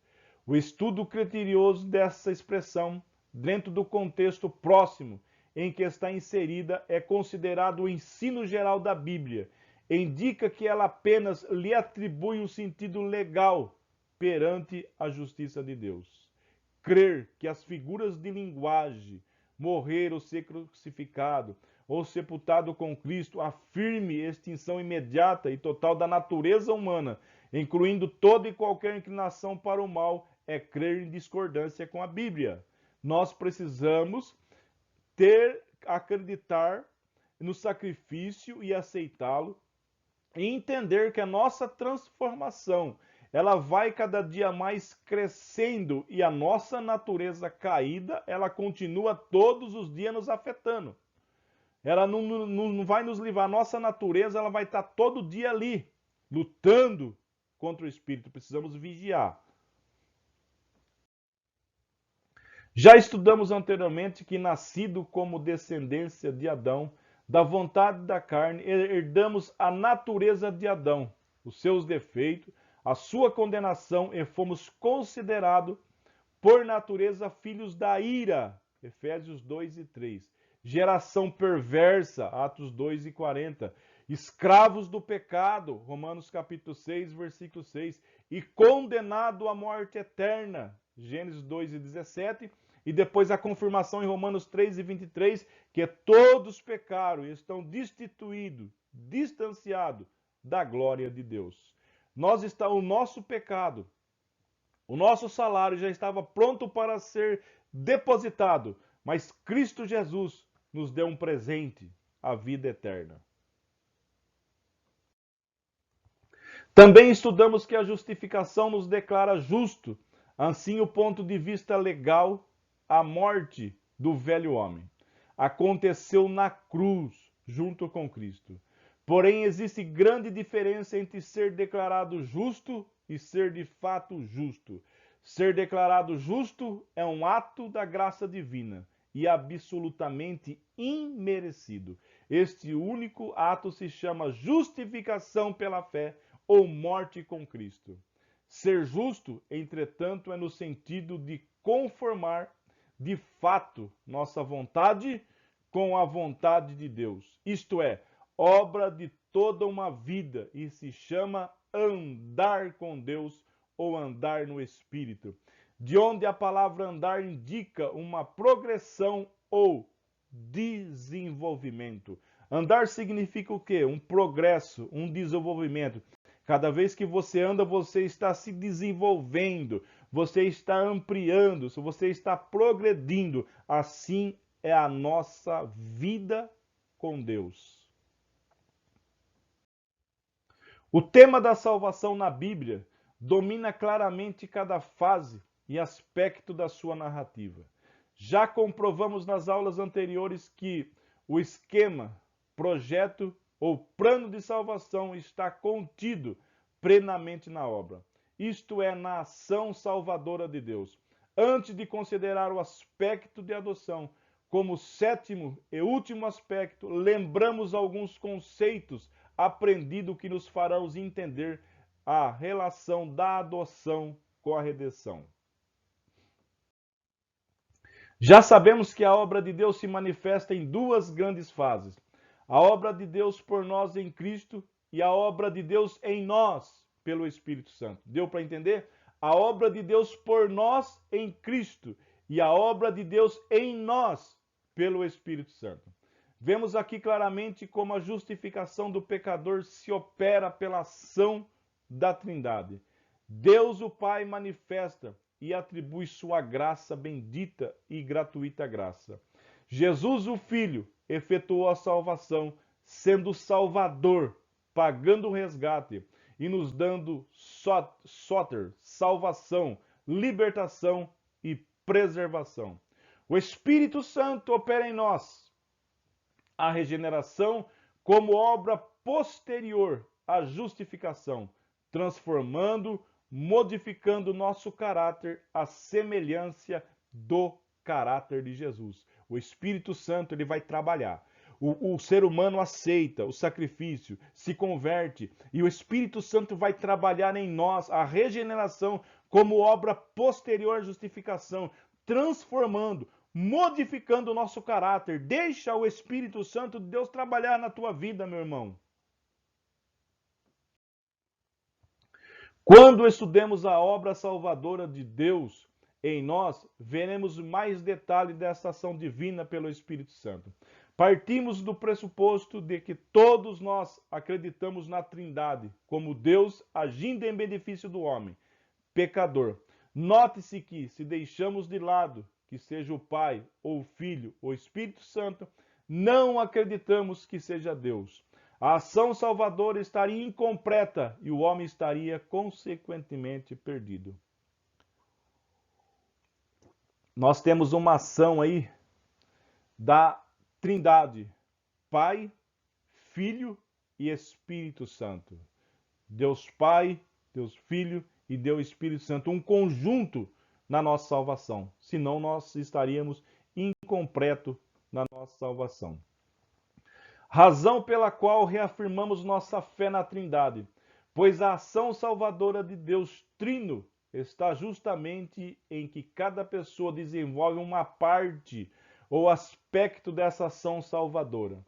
O estudo criterioso dessa expressão, dentro do contexto próximo em que está inserida, é considerado o ensino geral da Bíblia. Indica que ela apenas lhe atribui um sentido legal perante a justiça de Deus. Crer que as figuras de linguagem, morrer ou ser crucificado, ou sepultado com Cristo, afirme extinção imediata e total da natureza humana, incluindo toda e qualquer inclinação para o mal, é crer em discordância com a Bíblia. Nós precisamos acreditar no sacrifício e aceitá-lo, e entender que a nossa transformação, ela vai cada dia mais crescendo e a nossa natureza caída, ela continua todos os dias nos afetando. Ela não vai nos livrar. A nossa natureza, ela vai estar todo dia ali, lutando contra o espírito. Precisamos vigiar. Já estudamos anteriormente que, nascido como descendência de Adão, da vontade da carne, herdamos a natureza de Adão, os seus defeitos, a sua condenação, e fomos considerados, por natureza, filhos da ira. Efésios 2 e 3. Geração perversa, Atos 2 e 40. Escravos do pecado, Romanos capítulo 6, versículo 6. E condenado à morte eterna, Gênesis 2 e 17. E depois a confirmação em Romanos 3 e 23, que todos pecaram e estão destituídos, distanciados da glória de Deus. O nosso pecado, o nosso salário já estava pronto para ser depositado, mas Cristo Jesus nos deu um presente, a vida eterna. Também estudamos que a justificação nos declara justo, assim o ponto de vista legal, a morte do velho homem aconteceu na cruz, junto com Cristo. Porém, existe grande diferença entre ser declarado justo e ser de fato justo. Ser declarado justo é um ato da graça divina e absolutamente imerecido. Este único ato se chama justificação pela fé ou morte com Cristo. Ser justo, entretanto, é no sentido de conformar de fato nossa vontade com a vontade de Deus. Isto é, obra de toda uma vida e se chama andar com Deus ou andar no Espírito, de onde a palavra andar indica uma progressão ou desenvolvimento. Andar significa o quê? Um progresso, um desenvolvimento. Cada vez que você anda, você está se desenvolvendo, você está ampliando, você está progredindo. Assim é a nossa vida com Deus. O tema da salvação na Bíblia domina claramente cada fase e aspecto da sua narrativa. Já comprovamos nas aulas anteriores que o esquema, projeto ou plano de salvação está contido plenamente na obra. Isto é, na ação salvadora de Deus. Antes de considerar o aspecto de adoção como sétimo e último aspecto, lembramos alguns conceitos aprendidos que nos farão entender a relação da adoção com a redenção. Já sabemos que a obra de Deus se manifesta em duas grandes fases. A obra de Deus por nós em Cristo e a obra de Deus em nós pelo Espírito Santo. Deu para entender? A obra de Deus por nós em Cristo e a obra de Deus em nós pelo Espírito Santo. Vemos aqui claramente como a justificação do pecador se opera pela ação da Trindade. Deus o Pai manifesta e atribui sua graça bendita e gratuita graça. Jesus o Filho efetuou a salvação, sendo Salvador, pagando o resgate e nos dando soter, salvação, libertação e preservação. O Espírito Santo opera em nós a regeneração como obra posterior à justificação, transformando, modificando nosso caráter à semelhança do caráter de Jesus. O Espírito Santo ele vai trabalhar. O ser humano aceita o sacrifício, se converte, e o Espírito Santo vai trabalhar em nós a regeneração como obra posterior à justificação, transformando, modificando o nosso caráter. Deixa o Espírito Santo de Deus trabalhar na tua vida, meu irmão. Quando estudemos a obra salvadora de Deus em nós, veremos mais detalhes dessa ação divina pelo Espírito Santo. Partimos do pressuposto de que todos nós acreditamos na Trindade, como Deus agindo em benefício do homem, pecador. Note-se que, se deixamos de lado que seja o Pai, ou o Filho, ou o Espírito Santo, não acreditamos que seja Deus. A ação salvadora estaria incompleta e o homem estaria consequentemente perdido. Nós temos uma ação aí da Trindade, Pai, Filho e Espírito Santo. Deus Pai, Deus Filho e Deus Espírito Santo, um conjunto na nossa salvação. Senão nós estaríamos incompletos na nossa salvação. Razão pela qual reafirmamos nossa fé na Trindade, pois a ação salvadora de Deus Trino está justamente em que cada pessoa desenvolve uma parte ou aspecto dessa ação salvadora.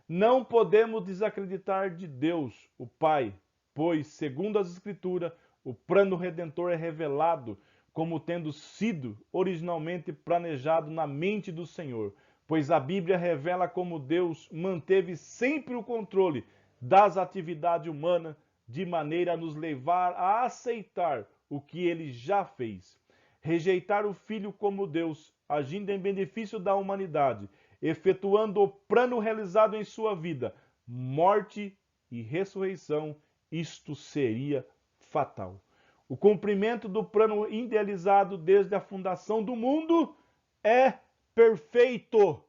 Não podemos desacreditar de Deus, o Pai, pois, segundo as Escrituras, o plano redentor é revelado como tendo sido originalmente planejado na mente do Senhor, pois a Bíblia revela como Deus manteve sempre o controle das atividades humanas, de maneira a nos levar a aceitar o que ele já fez. Rejeitar o Filho como Deus, agindo em benefício da humanidade, efetuando o plano realizado em sua vida, morte e ressurreição, isto seria fatal. O cumprimento do plano idealizado desde a fundação do mundo é perfeito.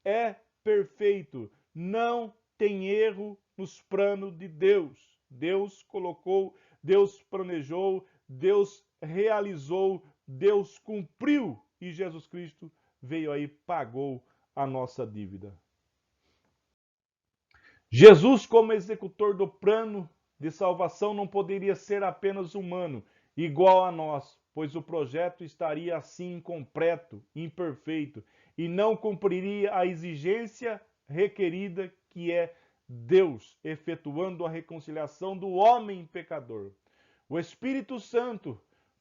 É perfeito. Não tem erro nos planos de Deus. Deus colocou, Deus planejou, Deus realizou, Deus cumpriu e Jesus Cristo veio aí, pagou a nossa dívida. Jesus, como executor do plano de salvação, não poderia ser apenas humano, igual a nós, pois o projeto estaria assim incompleto, imperfeito, e não cumpriria a exigência requerida que é Deus, efetuando a reconciliação do homem pecador. O Espírito Santo,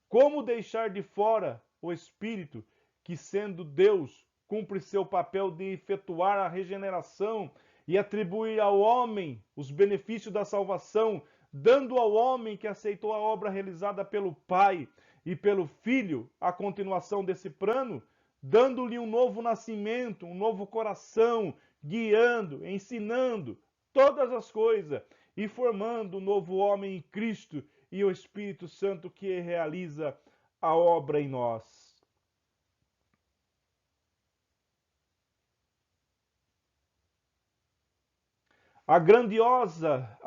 como deixar de fora o Espírito, que sendo Deus, cumpre seu papel de efetuar a regeneração e atribuir ao homem os benefícios da salvação, dando ao homem que aceitou a obra realizada pelo Pai e pelo Filho a continuação desse plano, dando-lhe um novo nascimento, um novo coração, guiando, ensinando todas as coisas e formando um novo homem em Cristo e o Espírito Santo que realiza a obra em nós. A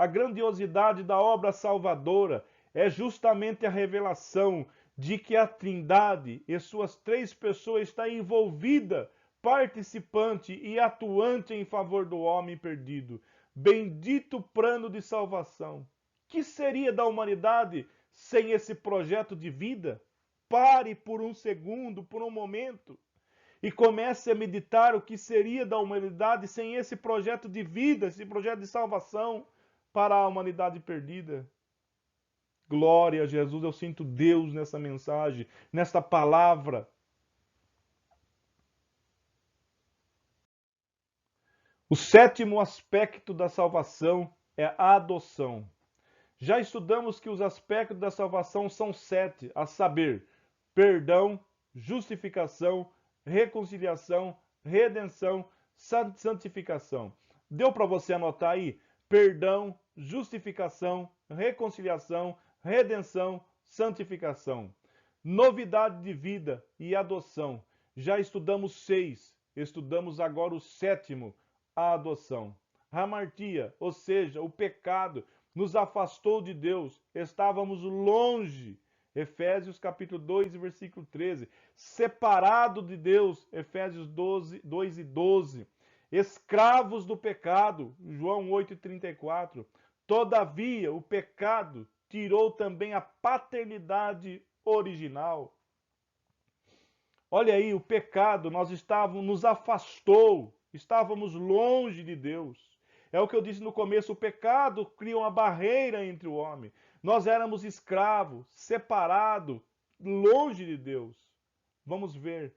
grandiosidade da obra salvadora é justamente a revelação de que a Trindade e suas três pessoas está envolvida, participante e atuante em favor do homem perdido. Bendito plano de salvação. Que seria da humanidade sem esse projeto de vida? Pare por um segundo, por um momento, e comece a meditar o que seria da humanidade sem esse projeto de vida, esse projeto de salvação para a humanidade perdida. Glória a Jesus, eu sinto Deus nessa mensagem, nesta palavra. O sétimo aspecto da salvação é a adoção. Já estudamos que os aspectos da salvação são 7, a saber, perdão, justificação, reconciliação, redenção, santificação. Deu para você anotar aí? Perdão, justificação, reconciliação, redenção, santificação. Novidade de vida e adoção. Já estudamos 6, estudamos agora o sétimo, a adoção. Hamartia, ou seja, o pecado, nos afastou de Deus, estávamos longe. Efésios capítulo 2, versículo 13. Separado de Deus, Efésios 2 e 12. Escravos do pecado, João 8 e 34. Todavia, o pecado tirou também a paternidade original. Olha aí, o pecado, nos afastou, estávamos longe de Deus. É o que eu disse no começo, o pecado cria uma barreira entre o homem. Nós éramos escravos, separados, longe de Deus. Vamos ver.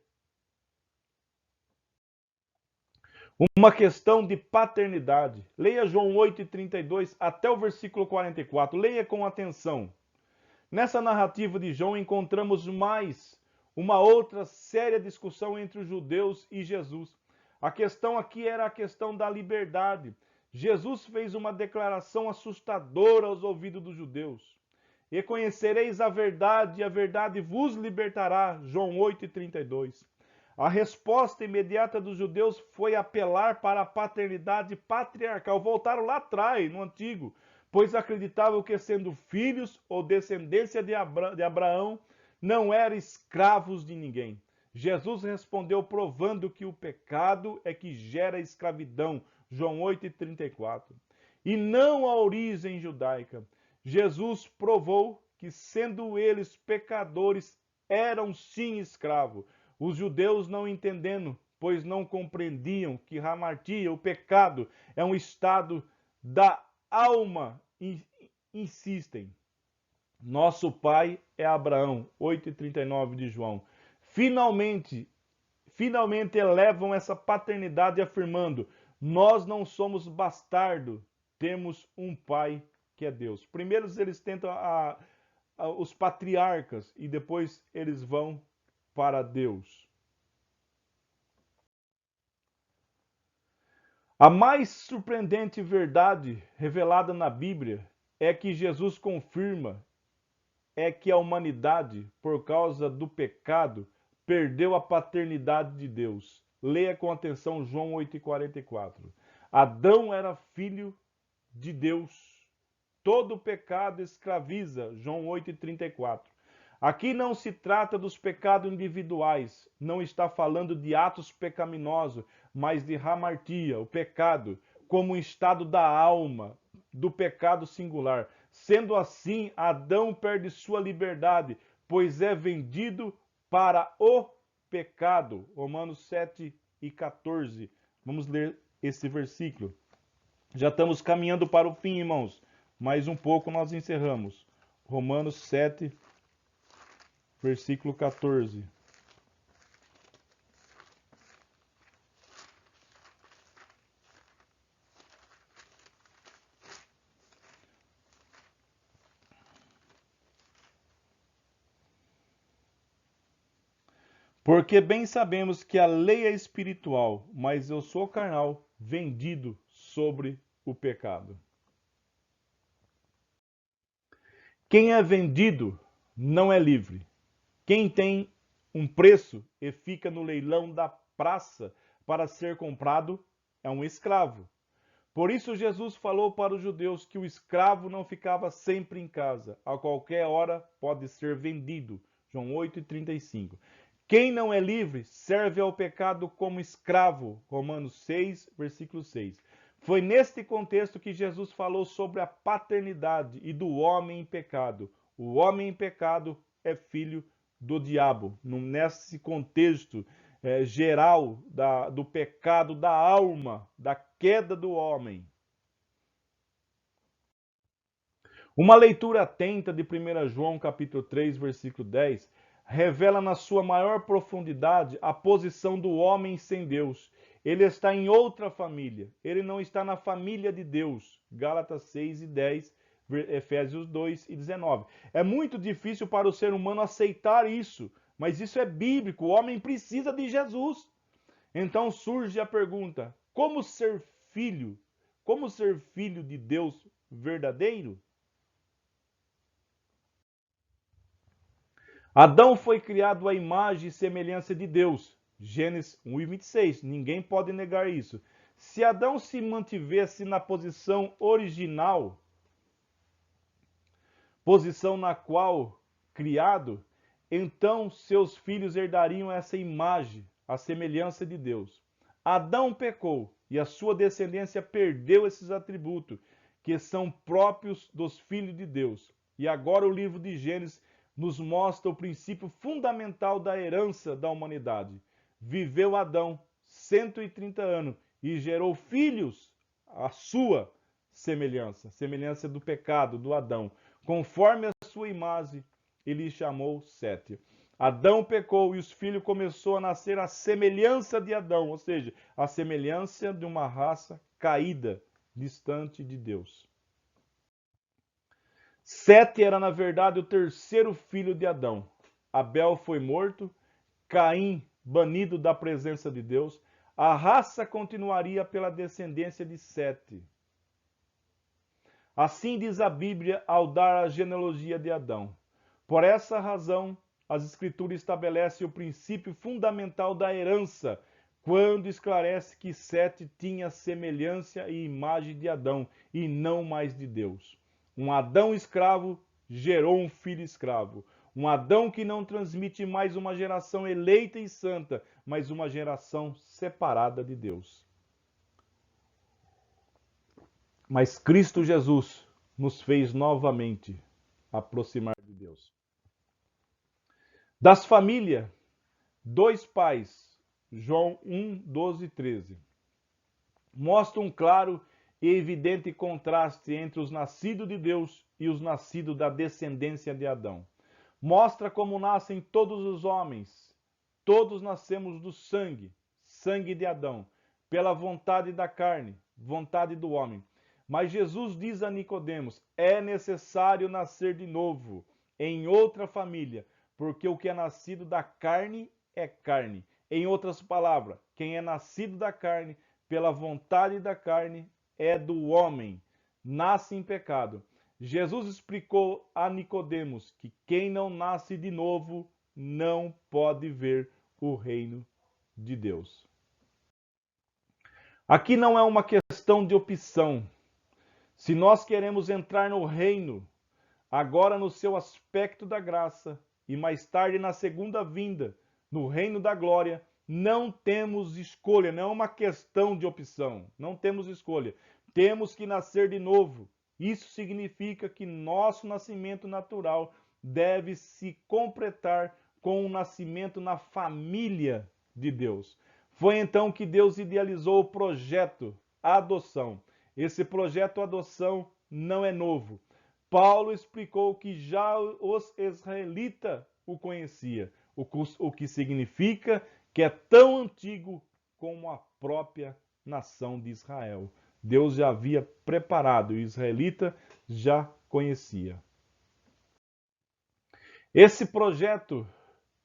Uma questão de paternidade. Leia João 8:32 até o versículo 44. Leia com atenção. Nessa narrativa de João encontramos mais uma outra séria discussão entre os judeus e Jesus. A questão aqui era a questão da liberdade. Jesus fez uma declaração assustadora aos ouvidos dos judeus. E conhecereis a verdade, e a verdade vos libertará. João 8:32. A resposta imediata dos judeus foi apelar para a paternidade patriarcal. Voltaram lá atrás, no Antigo, pois acreditavam que, sendo filhos ou descendência de Abraão, não eram escravos de ninguém. Jesus respondeu provando que o pecado é que gera escravidão. João 8:34. E não a origem judaica. Jesus provou que, sendo eles pecadores, eram sim escravos. Os judeus não entendendo, pois não compreendiam que hamartia, o pecado, é um estado da alma, insistem. Nosso pai é Abraão, 8:39 de João. Finalmente elevam essa paternidade afirmando: nós não somos bastardo, temos um pai que é Deus. Primeiro eles tentam os patriarcas e depois eles vão para Deus. A mais surpreendente verdade revelada na Bíblia é que Jesus confirma que a humanidade, por causa do pecado, perdeu a paternidade de Deus. Leia com atenção João 8:44. Adão era filho de Deus. Todo pecado escraviza. João 8:34. Aqui não se trata dos pecados individuais, não está falando de atos pecaminosos, mas de hamartia, o pecado, como um estado da alma, do pecado singular. Sendo assim, Adão perde sua liberdade, pois é vendido para o pecado. Romanos 7:14. Vamos ler esse versículo. Já estamos caminhando para o fim, irmãos. Mais um pouco nós encerramos. Romanos 7, versículo 14. Porque bem sabemos que a lei é espiritual, mas eu sou carnal, vendido sobre o pecado. Quem é vendido não é livre. Quem tem um preço e fica no leilão da praça para ser comprado é um escravo. Por isso Jesus falou para os judeus que o escravo não ficava sempre em casa, a qualquer hora pode ser vendido. João 8:35. Quem não é livre serve ao pecado como escravo. Romanos 6, versículo 6. Foi neste contexto que Jesus falou sobre a paternidade e do homem em pecado. O homem em pecado é filho do diabo. Nesse contexto geral do pecado da alma, da queda do homem. Uma leitura atenta de 1 João capítulo 3, versículo 10, revela na sua maior profundidade a posição do homem sem Deus. Ele está em outra família, ele não está na família de Deus. Gálatas 6:10, Efésios 2:19. É muito difícil para o ser humano aceitar isso, mas isso é bíblico, o homem precisa de Jesus. Então surge a pergunta: como ser filho? Como ser filho de Deus verdadeiro? Adão foi criado à imagem e semelhança de Deus. Gênesis 1:26. Ninguém pode negar isso. Se Adão se mantivesse na posição original, posição na qual criado, então seus filhos herdariam essa imagem, a semelhança de Deus. Adão pecou e a sua descendência perdeu esses atributos que são próprios dos filhos de Deus. E agora o livro de Gênesis nos mostra o princípio fundamental da herança da humanidade. Viveu Adão 130 anos e gerou filhos à sua semelhança, semelhança do pecado, do Adão. Conforme a sua imagem, ele chamou Sete. Adão pecou e os filhos começou a nascer à semelhança de Adão, ou seja, a semelhança de uma raça caída, distante de Deus. Sete era, na verdade, o terceiro filho de Adão. Abel foi morto, Caim banido da presença de Deus, a raça continuaria pela descendência de Sete. Assim diz a Bíblia ao dar a genealogia de Adão. Por essa razão, as Escrituras estabelecem o princípio fundamental da herança, quando esclarece que Sete tinha semelhança e imagem de Adão, e não mais de Deus. Um Adão escravo gerou um filho escravo. Um Adão que não transmite mais uma geração eleita e santa, mas uma geração separada de Deus. Mas Cristo Jesus nos fez novamente aproximar de Deus. Das famílias, dois pais, João 1, 12 e 13, mostra um claro e evidente contraste entre os nascidos de Deus e os nascidos da descendência de Adão. Mostra como nascem todos os homens. Todos nascemos do sangue, sangue de Adão, pela vontade da carne, vontade do homem. Mas Jesus diz a Nicodemos: é necessário nascer de novo, em outra família, porque o que é nascido da carne é carne. Em outras palavras, quem é nascido da carne, pela vontade da carne, é do homem, nasce em pecado. Jesus explicou a Nicodemos que quem não nasce de novo não pode ver o reino de Deus. Aqui não é uma questão de opção. Se nós queremos entrar no reino, agora no seu aspecto da graça, e mais tarde na segunda vinda, no reino da glória, não temos escolha, não é uma questão de opção, não temos escolha. Temos que nascer de novo. Isso significa que nosso nascimento natural deve se completar com o nascimento na família de Deus. Foi então que Deus idealizou o projeto adoção. Esse projeto adoção não é novo. Paulo explicou que já os israelitas o conheciam, o que significa que é tão antigo como a própria nação de Israel. Deus já havia preparado, e o israelita já conhecia. Esse projeto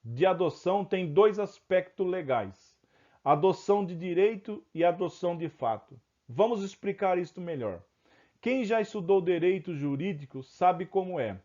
de adoção tem dois aspectos legais: adoção de direito e adoção de fato. Vamos explicar isto melhor. Quem já estudou direito jurídico sabe como é.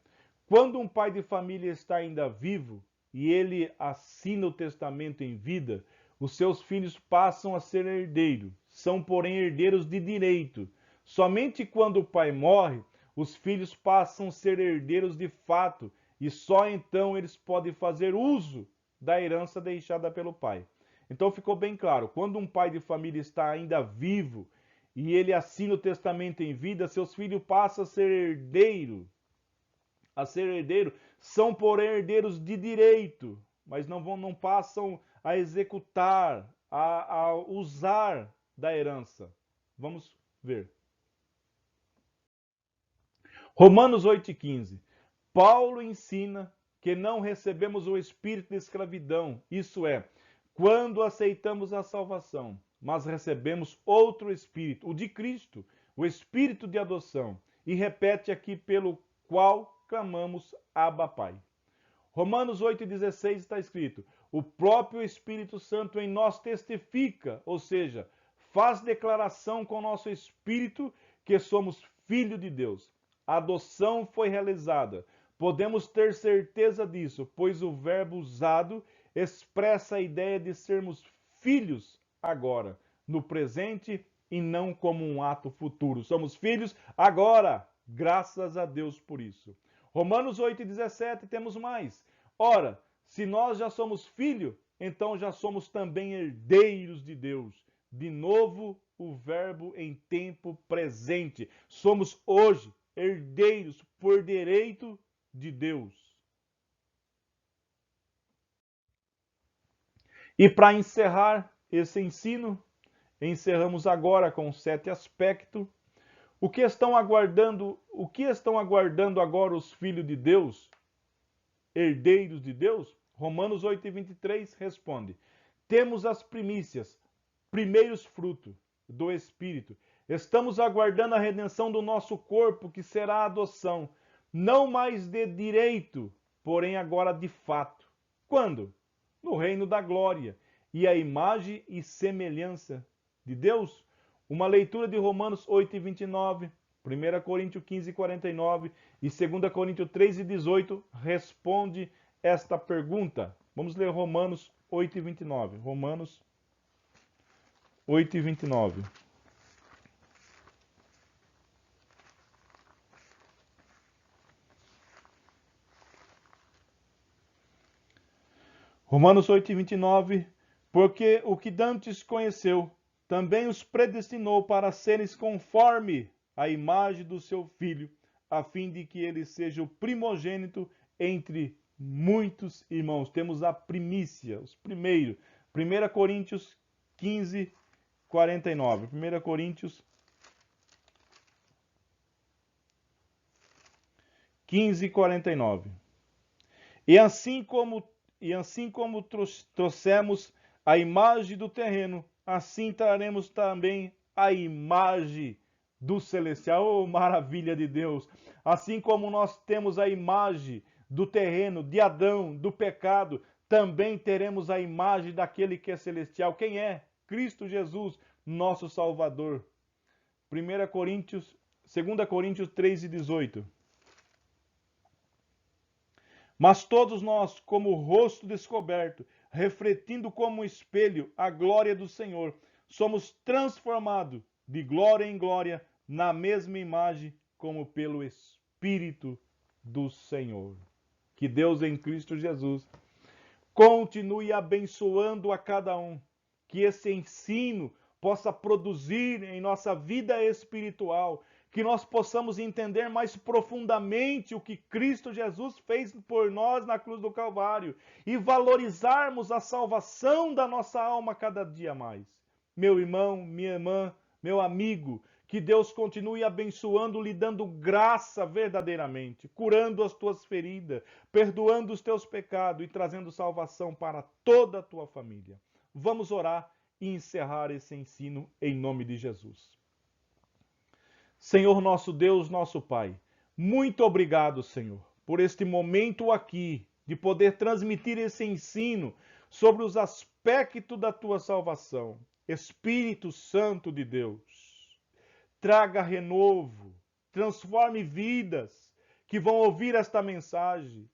Quando um pai de família está ainda vivo e ele assina o testamento em vida, os seus filhos passam a ser herdeiros, são porém herdeiros de direito. Somente quando o pai morre, os filhos passam a ser herdeiros de fato, e só então eles podem fazer uso da herança deixada pelo pai. Então ficou bem claro, quando um pai de família está ainda vivo e ele assina o testamento em vida, seus filhos passam a ser herdeiros. São porém herdeiros de direito, mas não passam a executar, a usar da herança. Vamos ver. Romanos 8,15. Paulo ensina que não recebemos o espírito de escravidão, isso é, quando aceitamos a salvação, mas recebemos outro espírito, o de Cristo, o espírito de adoção, e repete aqui pelo qual clamamos Abba Pai. Romanos 8,16 está escrito: o próprio Espírito Santo em nós testifica, ou seja, faz declaração com o nosso espírito que somos filhos de Deus. A adoção foi realizada. Podemos ter certeza disso, pois o verbo usado expressa a ideia de sermos filhos agora, no presente e não como um ato futuro. Somos filhos agora, graças a Deus por isso. Romanos 8,17 temos mais. Ora, se nós já somos filhos, então já somos também herdeiros de Deus. De novo, o verbo em tempo presente. Somos hoje herdeiros por direito de Deus. E para encerrar esse ensino, encerramos agora com 7 aspectos. O que estão aguardando agora os filhos de Deus, herdeiros de Deus? Romanos 8,23 responde: temos as primícias, primeiros frutos do Espírito. Estamos aguardando a redenção do nosso corpo, que será a adoção, não mais de direito, porém agora de fato. Quando? No reino da glória. e a imagem e semelhança de Deus? Uma leitura de Romanos 8 e 29, 1 Coríntios 15 e 49 e 2 Coríntios 3 e 18 responde esta pergunta. Vamos ler Romanos 8 e 29. Romanos 8 e 29. Romanos 8 e 29. Porque o que dantes conheceu, também os predestinou para serem conforme a imagem do seu Filho, a fim de que ele seja o primogênito entre muitos irmãos. Temos a primícia, os primeiros. 1 Coríntios 15, 49. 1 Coríntios 15, 49. E assim como trouxemos a imagem do terreno, assim traremos também a imagem do celestial. Oh, maravilha de Deus! Assim como nós temos a imagem do terreno, de Adão, do pecado, também teremos a imagem daquele que é celestial. Quem é? Cristo Jesus, nosso Salvador. 2 Coríntios 3 e 18. Mas todos nós, como rosto descoberto, refletindo como um espelho a glória do Senhor, somos transformados de glória em glória na mesma imagem como pelo Espírito do Senhor. Que Deus em Cristo Jesus continue abençoando a cada um, que esse ensino possa produzir em nossa vida espiritual, que nós possamos entender mais profundamente o que Cristo Jesus fez por nós na cruz do Calvário e valorizarmos a salvação da nossa alma cada dia mais. Meu irmão, minha irmã, meu amigo, que Deus continue abençoando, lhe dando graça verdadeiramente, curando as tuas feridas, perdoando os teus pecados e trazendo salvação para toda a tua família. Vamos orar e encerrar esse ensino em nome de Jesus. Senhor nosso Deus, nosso Pai, muito obrigado, Senhor, por este momento aqui de poder transmitir esse ensino sobre os aspectos da tua salvação. Espírito Santo de Deus, traga renovo, transforme vidas que vão ouvir esta mensagem.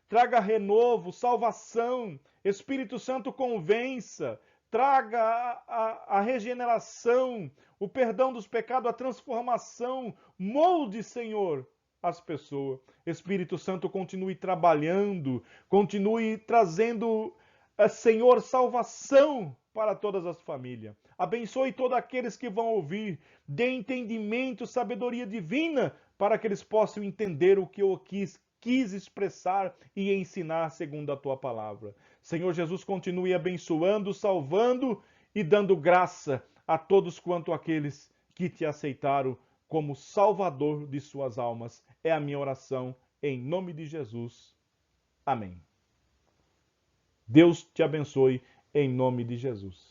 Traga renovo, salvação. Espírito Santo, convença. Traga a regeneração, o perdão dos pecados, a transformação. Molde, Senhor, as pessoas. Espírito Santo, continue trabalhando, continue trazendo, Senhor, salvação para todas as famílias. Abençoe todos aqueles que vão ouvir. Dê entendimento, sabedoria divina, para que eles possam entender o que eu quis expressar e ensinar segundo a tua palavra. Senhor Jesus, continue abençoando, salvando e dando graça a todos quanto aqueles que te aceitaram como Salvador de suas almas. É a minha oração em nome de Jesus. Amém. Deus te abençoe em nome de Jesus.